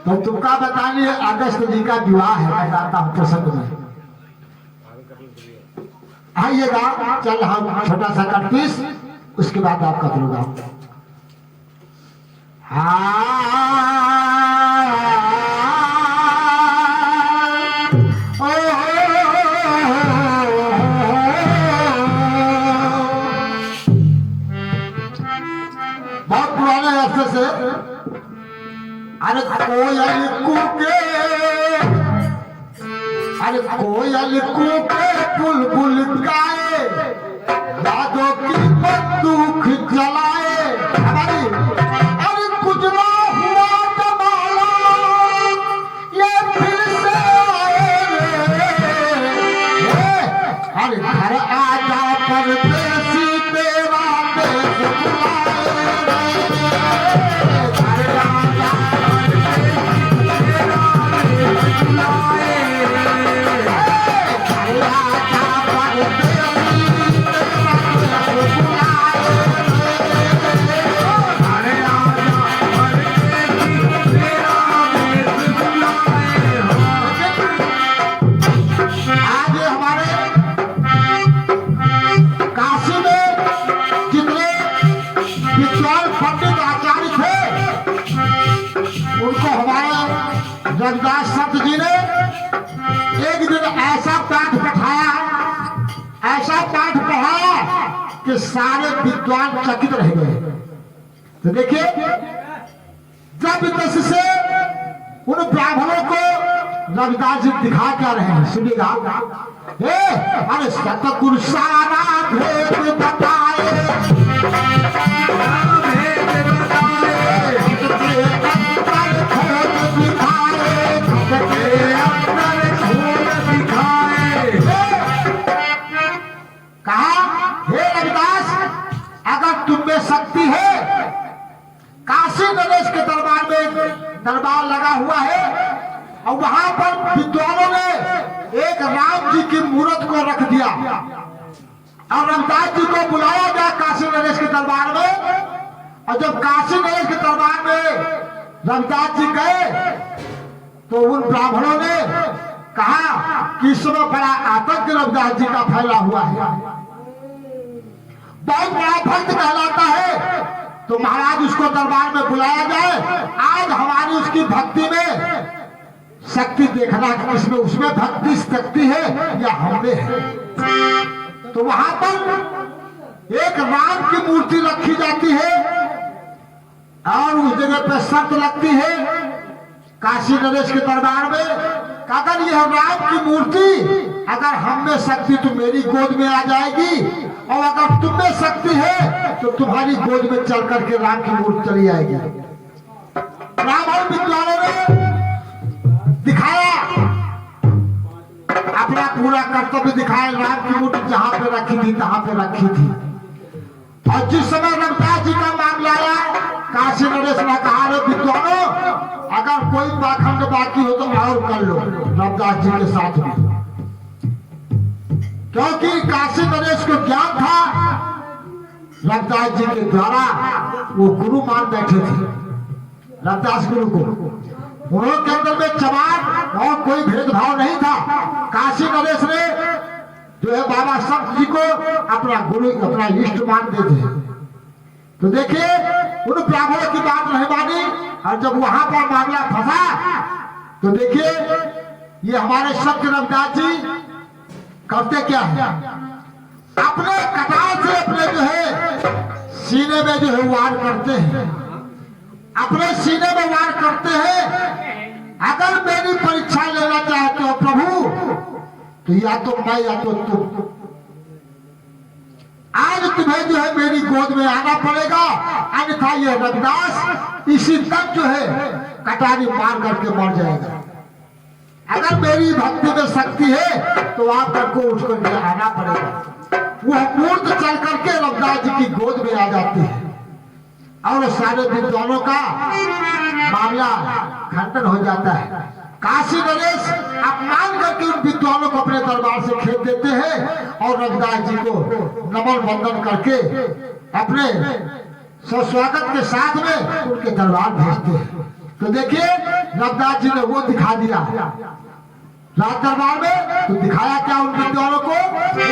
तो तुमका बताने अगस्त जी का विवाह है, मैं गाता हूँ प्रसंग में। आइएगा, चल हम छोटा सा कट पीस, उसके बाद आप कट लो गाओ। बहुत पुराने अर्थ से अरे कोयल कूके, अरे कोयल कूके बुलबुल गाए, यादों की बंदूक जलाए। हमारी अरे गुजरा हुआ जमाना ये फिर से आए। अरे घर आजा परदेसी तेरा देश बुलाए। रविदास संत जी ने एक दिन ऐसा पाठ पढ़ाया, ऐसा पाठ पढ़ाया कि सारे विद्वान चकित रह गए। तो देखिए, जब दस से उन ब्राह्मणों को रविदास जी दिखा क्या रहे हैं, सुनिएगा। अरे सतगुरु सारा भेद बताए, कहा हे रविदास, अगर तुम में शक्ति है, काशी नरेश के दरबार में दरबार लगा हुआ है और वहां पर विद्वानों ने एक राम जी की मूर्त को रख दिया और रविदास जी को बुलाया गया काशी नरेश के दरबार में। और जब काशी नरेश के दरबार में रविदास जी गए तो उन ब्राह्मणों ने कहा कि इस समय बड़ा आतंक रविदास जी का फैला हुआ है, बहुत बड़ा भक्त कहलाता है, तो महाराज उसको दरबार में बुलाया जाए। आज हमारी उसकी भक्ति में शक्ति देखना कि इसमें उसमें भक्ति शक्ति है या हमें है। तो वहां पर एक राम की मूर्ति रखी जाती है और उस जगह पर शर्त लगती है काशी नरेश के दरबार में, अगर यह राम की मूर्ति अगर हम में शक्ति तो मेरी गोद में आ जाएगी, और अगर तुम में शक्ति है तो तुम्हारी गोद में चल करके राम की मूर्ति चली आएगी। ब्राह्मण विद्वानों ने दिखाया, अपना पूरा कर्तव्य दिखाया। राम की मूर्ति जहां पे रखी थी तहां पे रखी थी। और जिस समय रविदास जी का मामला आया, काशी नरेश ने कहा रे विद्वानों, अगर कोई पाखंड बाकी हो तो और कर लो रविदास जी के साथ में, क्योंकि काशी नरेश को ज्ञान था रविदास जी के द्वारा वो गुरु मान बैठे थे रविदास गुरु को। उन्होंने के अंदर में चमार और कोई भेदभाव नहीं था। काशी नरेश ने जो है बाबा संत जी को अपना गुरु अपना इष्ट मानते थे। तो देखिए उन ब्राह्मणों की बात नहीं मानी, और जब वहां पर मामला फंसा तो देखिए ये हमारे संत रविदास जी करते क्या है, अपने कटार से अपने जो है सीने में जो है वार करते हैं, अपने सीने में वार करते हैं। अगर मेरी परीक्षा लेना चाहते हो प्रभु तो या तो मैं या तो तुम, आज तुम्हें जो है मेरी गोद में आना पड़ेगा, अन्यथा ये रविदास इसी तक जो है कटारी मार करके मर जाएगा। अगर मेरी भक्ति में शक्ति है तो आप को उसको आना पड़ेगा। वह मूर्त चल करके रविदास जी की गोद में आ जाती है और सारे विद्वानों का मामला खंडन हो जाता है। काशी नरेश अपमान करके उन विद्वानों को अपने दरबार से खेत देते हैं और रविदास जी को नमन वंदन करके अपने स्वागत के साथ में उनके दरबार भेजते हैं। तो देखिए रविदास जी ने वो दिखा दिया राज दरबार में। तो दिखाया क्या उन विद्वानों को, जी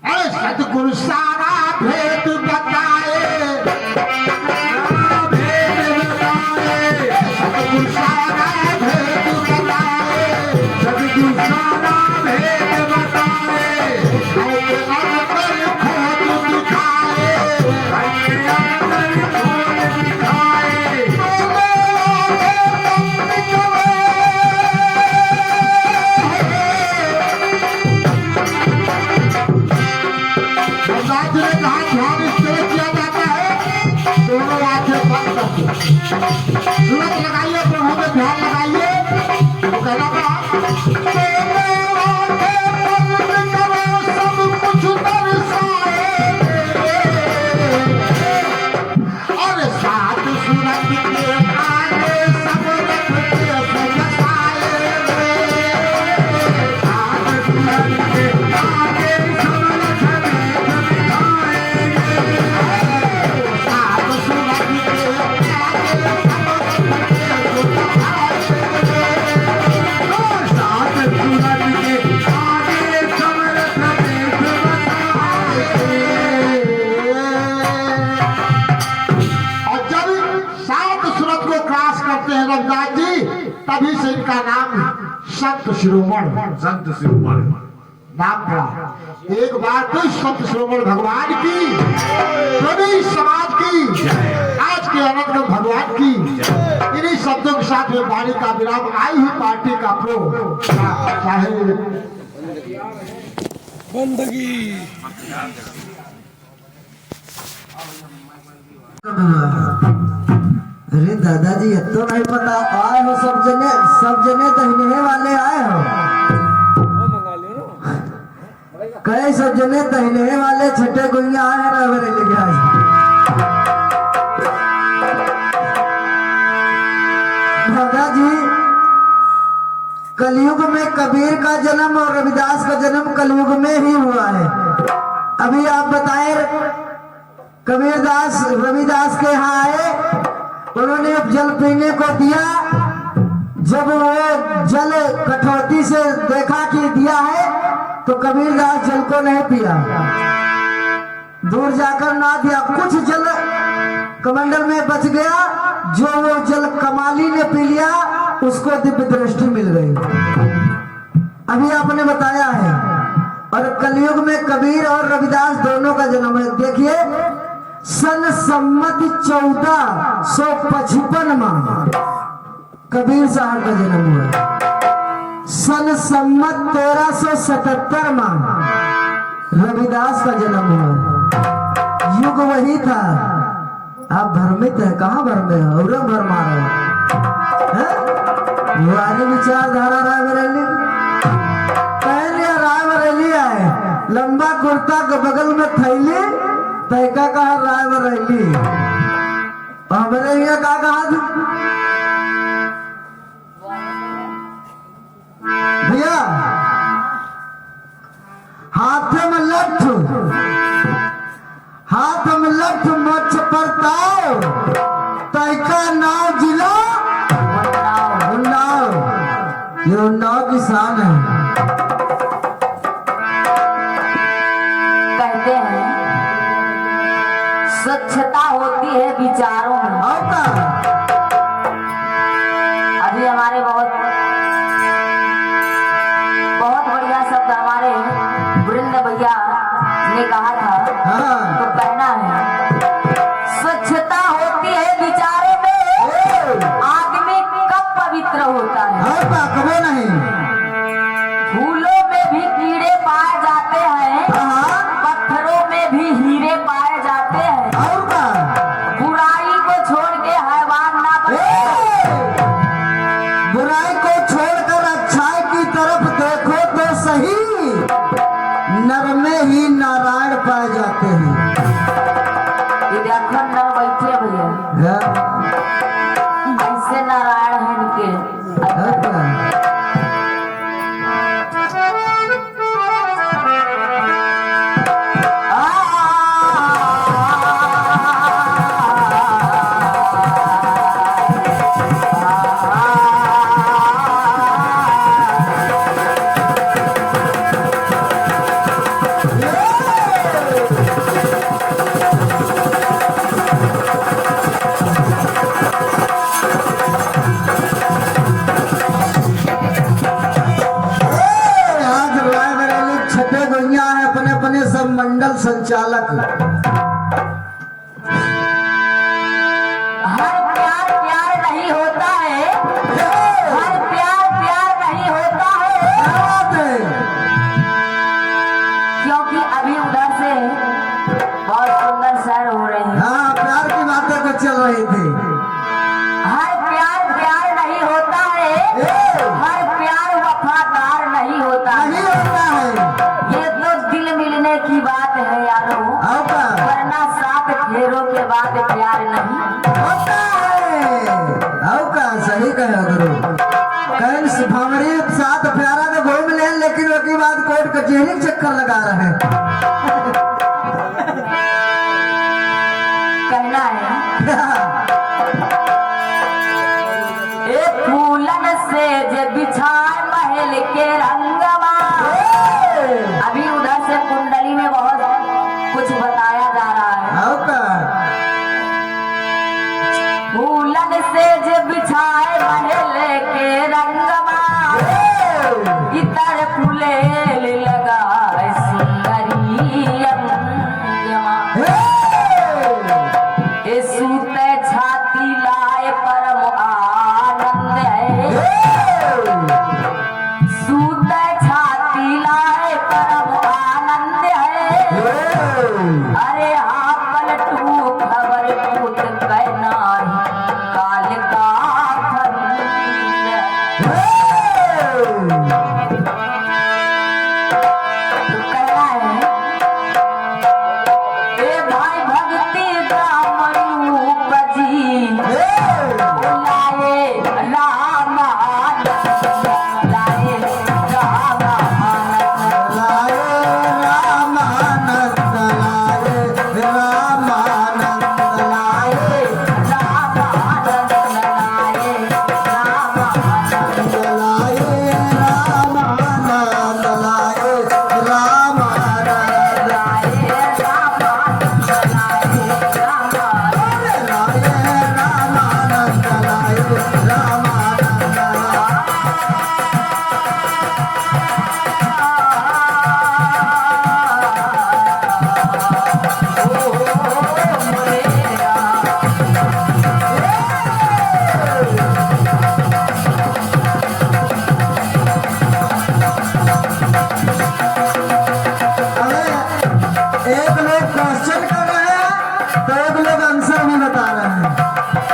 अरे सतगुरु सारा भेद बताए, सतगुरु सारा भेद बताए, सतगुरु सारा भेद बताए, अंतर खोज दिखाए, अंतर खोज दिखाए। रविदास जी ने कहा ध्यान इस तरह किया जाता है, दोनों आंखें बंद करके सूरत लगाइए, प्रभु में ध्यान लगाइए। वो कहना था सब कुछ दर्शाए और साथ सूरत के आगे सब रख के सजाए, साथ सूरत के आगे सब रख के बिठाएंगे, साथ सूरत के आगे रविदास जी, तभी से इनका नाम संत शिरोमणि, संत शिरोमणि नाम पड़ा। एक बार तो संत शिरोमणि भगवान की, सभी समाज की, आज के अनंत भगवान की, इन्हीं शब्दों के साथ में वाणी का विराम। आई हुई पार्टी का प्रो चाहे बंदगी अरे दादाजी ये तो नहीं पता, आए हो सब जने दहने वाले आए हो, कई सब जने दहने वाले छठे गुइया आए हैं रवरे लेके आज। दादाजी कलयुग में कबीर का जन्म और रविदास का जन्म कलयुग में ही हुआ है। अभी आप बताएं कबीरदास रविदास के यहाँ आए, उन्होंने जल पीने को दिया, जब वो जल कठौती से देखा कि दिया है तो कबीरदास जल को नहीं पिया। दूर जाकर ना दिया, कुछ जल कमंडल में बच गया, जो वो जल कमाली ने पी लिया, उसको दिव्य दृष्टि मिल गई। अभी आपने बताया है। और कलयुग में कबीर और रविदास दोनों का जन्म है। देखिए सन सम्मत 1455 में कबीर साहब का जन्म हुआ। सन सम्मत 1377 में रविदास का जन्म हुआ। युग वही था। आप भ्रमित है, कहाँ भ्रमे है? और भरमा रहे हैं। वाली विचारधारा रायबरेली पहले रायबरेली आए, लंबा कुर्ता के बगल में थैली, तैका कहा रायबरेली, हमारे यहाँ का कहा भैया हाथ में लठ, हाथ में लठ मोछ पर ताव, तैका नाव जिला उन्नाव, ये उन्नाव की शान है। कहते हैं स्वच्छता होती है विचारों में। होता अभी हमारे बहुत बढ़िया शब्द हमारे वृंद भैया ने कहा था, हाँ। तो कहना है स्वच्छता होती है विचारों में, आदमी कब पवित्र होता है। होता कभी नहीं। फूलों में भी कीड़े पाए जाते हैं, हाँ। पत्थरों में भी हीरे पाए जाते हैं। और का बुराई को छोड़ के हैवान ना बने। बुराई को छोड़कर अच्छाई की तरफ देखो तो सही, नर में ही नारायण पाए जाते हैं। ये देखो नर बैठे भैया, ऐसे नारायण है इनके। आज रायबरेली छठे गैया है, अपने अपने सब मंडल संचालक। हर प्यार प्यार नहीं होता है, हर प्यार प्यार नहीं होता है। क्या बात है? क्योंकि अभी उधर से बहुत सुंदर सैर हो रहे हैं। हाँ, प्यार की बातें तो चल रही थी। हर प्यार प्यार नहीं होता है, हर प्यार वफादार नहीं होता है। नहीं होता है। ये तो दिल मिलने की बात है यारो, आओ का वरना 7 फेरों के बाद प्यार नहीं। होता है। आओ का सही कहे गुरु। कहीं भंवरी 7 प्यारा के घूम ले, लेकिन उसके बाद कोर्ट कचहरी के चक्कर लगा रहे हैं। कहना है एक फूलन से जे बिछाए महल के रंगवा। अभी उधर से कुंडली में बहुत कुछ बताया जा रहा है। आओ का फूलन से जे बिछाए महल के रंगवा, इतर फूले लगा सुंदरी अंगमा। ए सूते छाती लाए परम आनंद है, सूते छाती लाए परम आनंद है। अरे हाँ पलटू खबर पूत कहना काल का फंद। तो कहना है ए भाई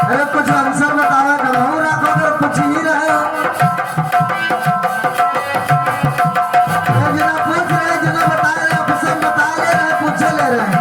अरे कुछ आंसर बतावे कहूँ रखो अगर कुछ ही रहे जना पूछ रहे जना बता रहे आपसे बता ले रहे पूछे ले रहे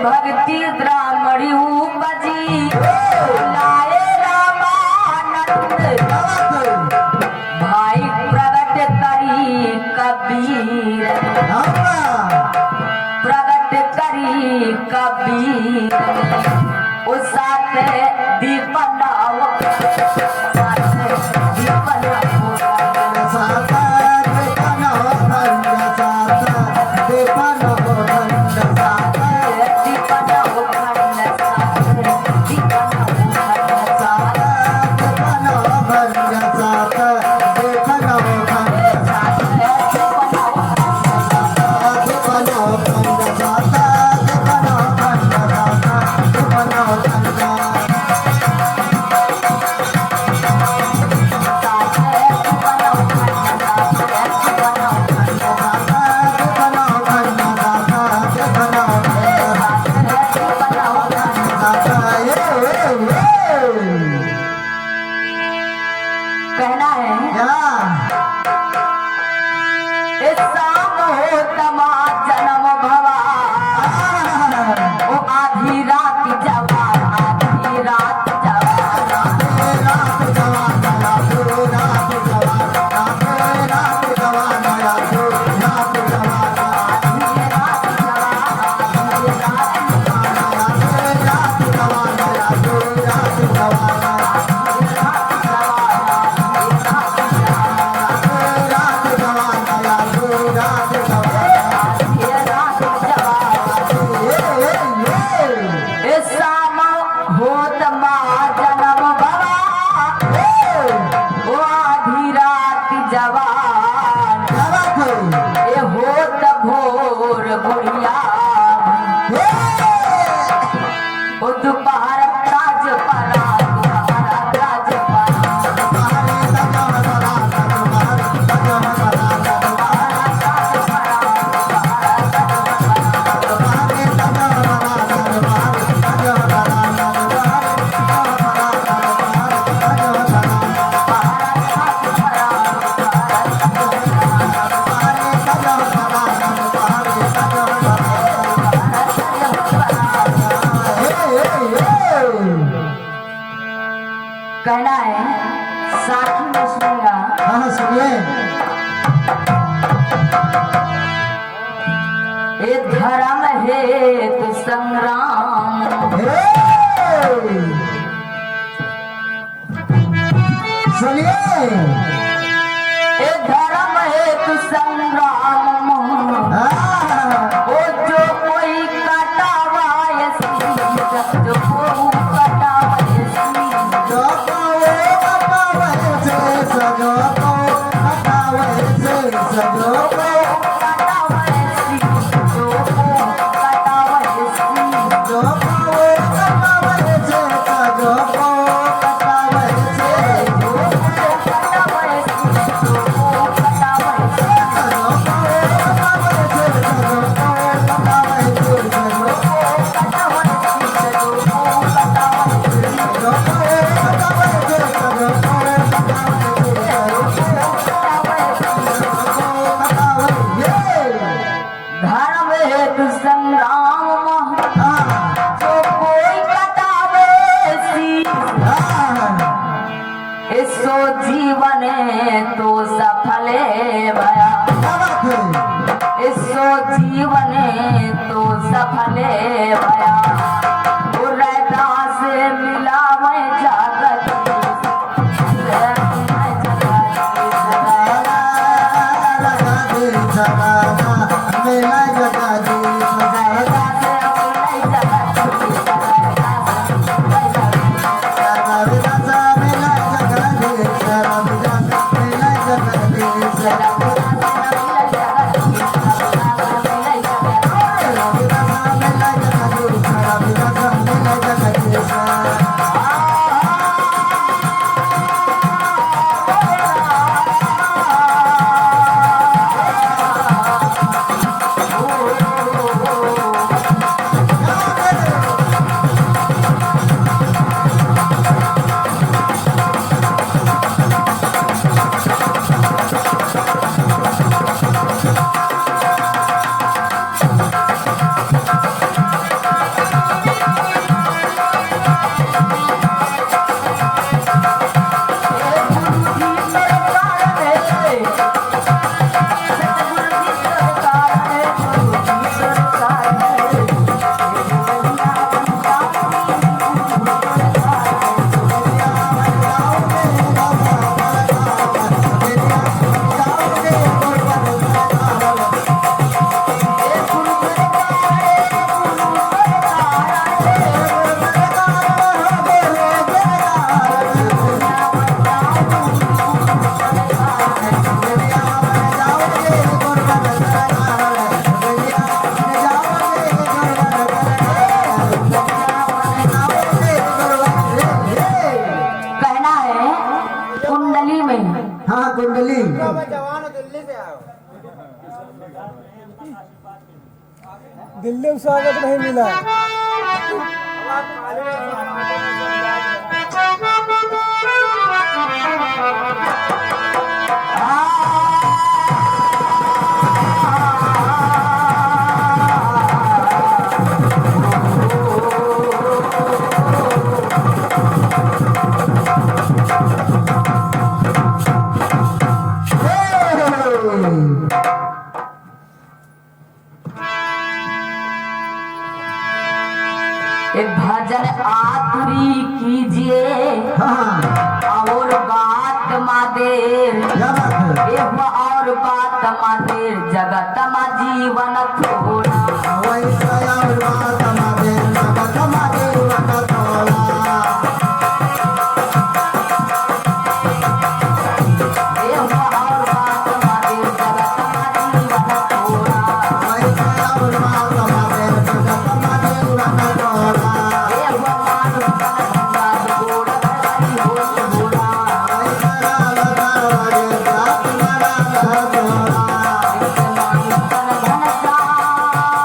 भक्ति ब्राह्मणी उपजी लाए रामानंद भाई प्रगट करी कबीर प्रगट करी कबीर उस साथ दीपनाव कहना है इस शाम हो तमा जन्म भवा ओ आधी रात जवान आधी रात कहना है साथी में सुनिएगा। हाँ सुनिए। ये धर्म हेतु संग्राम सुनिए। ये धर्म हेतु संग्राम वो जो कोई कटावाय जो कोई कटावाय जो जीवन तो सफल भया क्या बात है? सो जीवन तो सफल भया रहता से मिला मैं जागत मेला जगा दी कहना है कुंडली में हाँ कुंडली जवान दिल्ली से आयो दिल्ली में स्वागत नहीं मिला एक भजन आतुरी कीजिए हाँ और बात मादेर क्या बात है? एह और बात मादेर जगत मा जीवन थोड़ा वैसा और बात हमारे जगत हमारे वक्त थोड़ा एह और बात मादेर जगत मा जीवन थोड़ा वैसा और बात हमारे जगत हमारे वक्त थोड़ा एह मानुष तन भंगा जोड़ धरी हो घोड़ा वैसा लगा हमारे जात मरा थोड़ा मानुष तन घनश्याम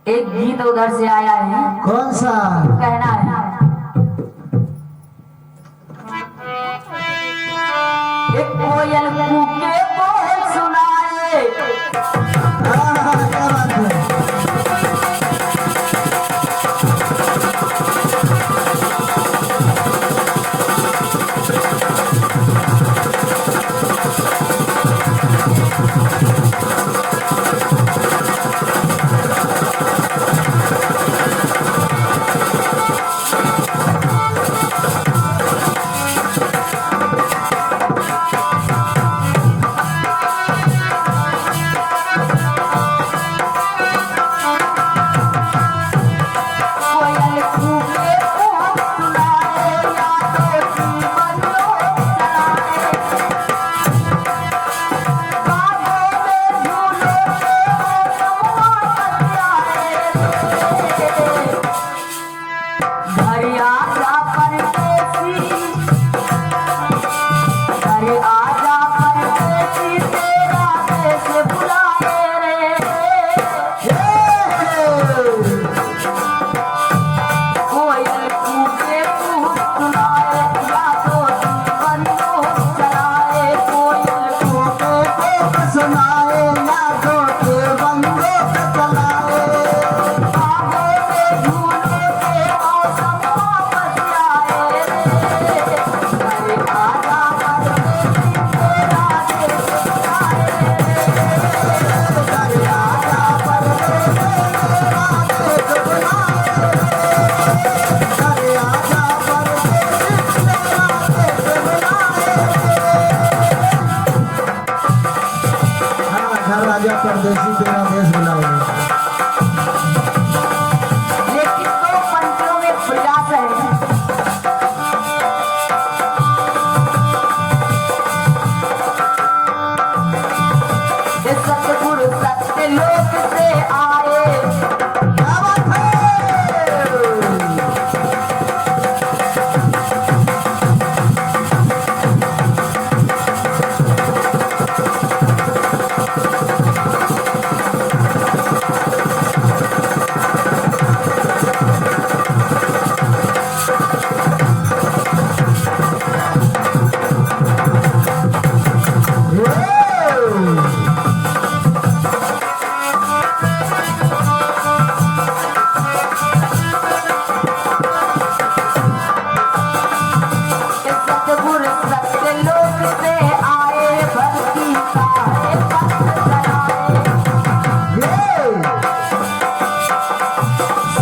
एक गीत उधर से आया है, कौन सा? कहना है एक कोयल कूके बोल सुनाए, क्या बात है? कोयल कूके बोल सुनाए, यादों की बंदों चलाए, बागों में झूलों के मौसम वापस आए, घर आजा परदेसी, घर आजा परदेसी, तेरा देश बुलाए रे। कोयल कूके कूक सुनाए, यादों की बंदों चलाए, कोयल कूके को सुनाए, यादों के बंदों को चलाए। बागों में झूलों के मौसम वापस आए रे। घर आजा परदेसी, तेरा देश बुलाए रे। घर आजा परदेसी, तेरा देश बुलाए रे। अरे आजा परदेसी, तेरा देश बुलाए। हाँ, घर आजा परदेसी, तेरा देश बुलाए। लेकिन दो पंक्तियों में प्रयास है, ये सतगुरु सत्य लोक से आए, क्या बात है? ये सतगुरु सत्य लोक से आए, भक्ति का है पथ चलाए,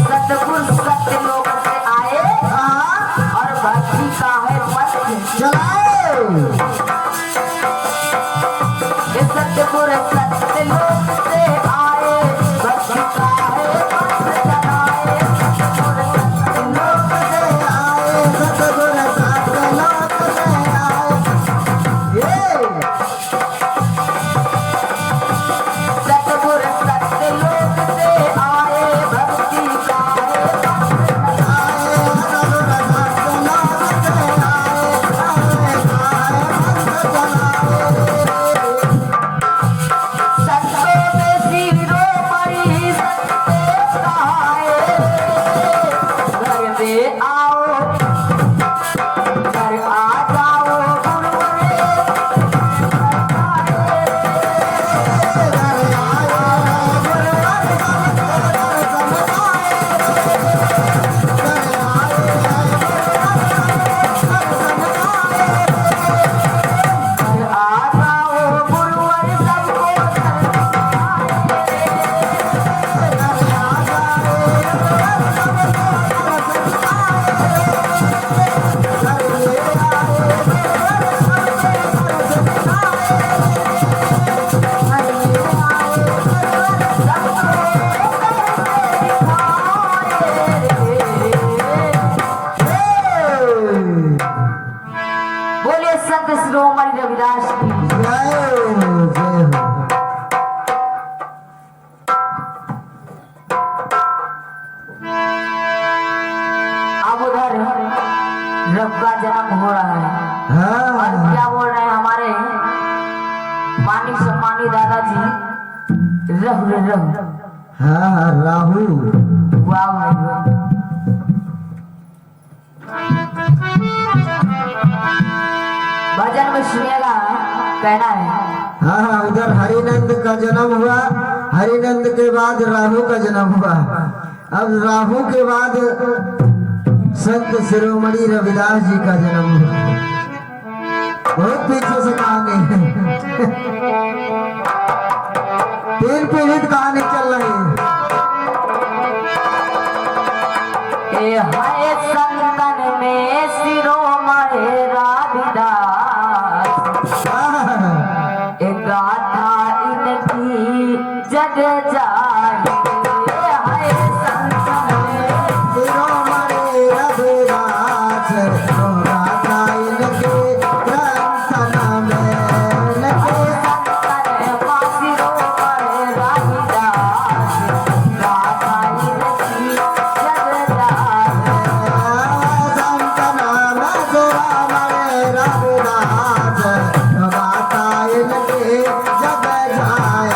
सतगुरु सत्य लोक से आए हाँ, और भक्ति का है पथ। चलाए। ये सतगुरु सत्य लोक से आए, भक्ति का है पथ चलाए, सतगुरु सत्य लोक से आए, सतगुरु सत्य लोक से आए। सतगुरु सत्य लोक से आए, भक्ति का है पथ चलाए, संतों में शिरोमणि सत्य कहाए, घर में आओ, घर आ जाओ गुरुवर घर आ जाओ गुरुवर सबको बोले संत शिरोमणि रविदास की। अब उधर रब का जन्म हो रहा है और क्या बोल रहे हैं हमारे मानी सम्मानी दादाजी, रह रे रह हाँ राहु वाह भाई। भजन में सुनिएगा, कहना है हाँ उधर हरिनंद का जन्म हुआ, हरिनंद के बाद राहु का जन्म हुआ। अब राहु के बाद संत शिरोमणि रविदास जी का जन्म हुआ। बहुत पीछे से कहानी है। 3 पीढ़ी कहानी चल रही है। ए हाय संतन में शिरोमणि रविदास, एक गाथा इनकी जग जाए। हाय संतन में शिरोमणि रविदास गाथा इनके ग्रंथ में इनके संतन का शिरोमणि रविदास, गाथा इनकी जग जाए। संत नाम शिरोमणि रविदास गाथा इनके जग जाए।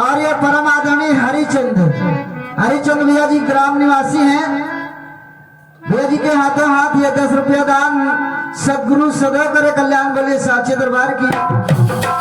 और ये परम आदरणीय हरिचंद भैया जी ग्राम निवासी हैं। भैया जी के हाथों हाथ ये 10 रुपया दान सदगुरु सदैव करे कल्याण बोले साचे दरबार की।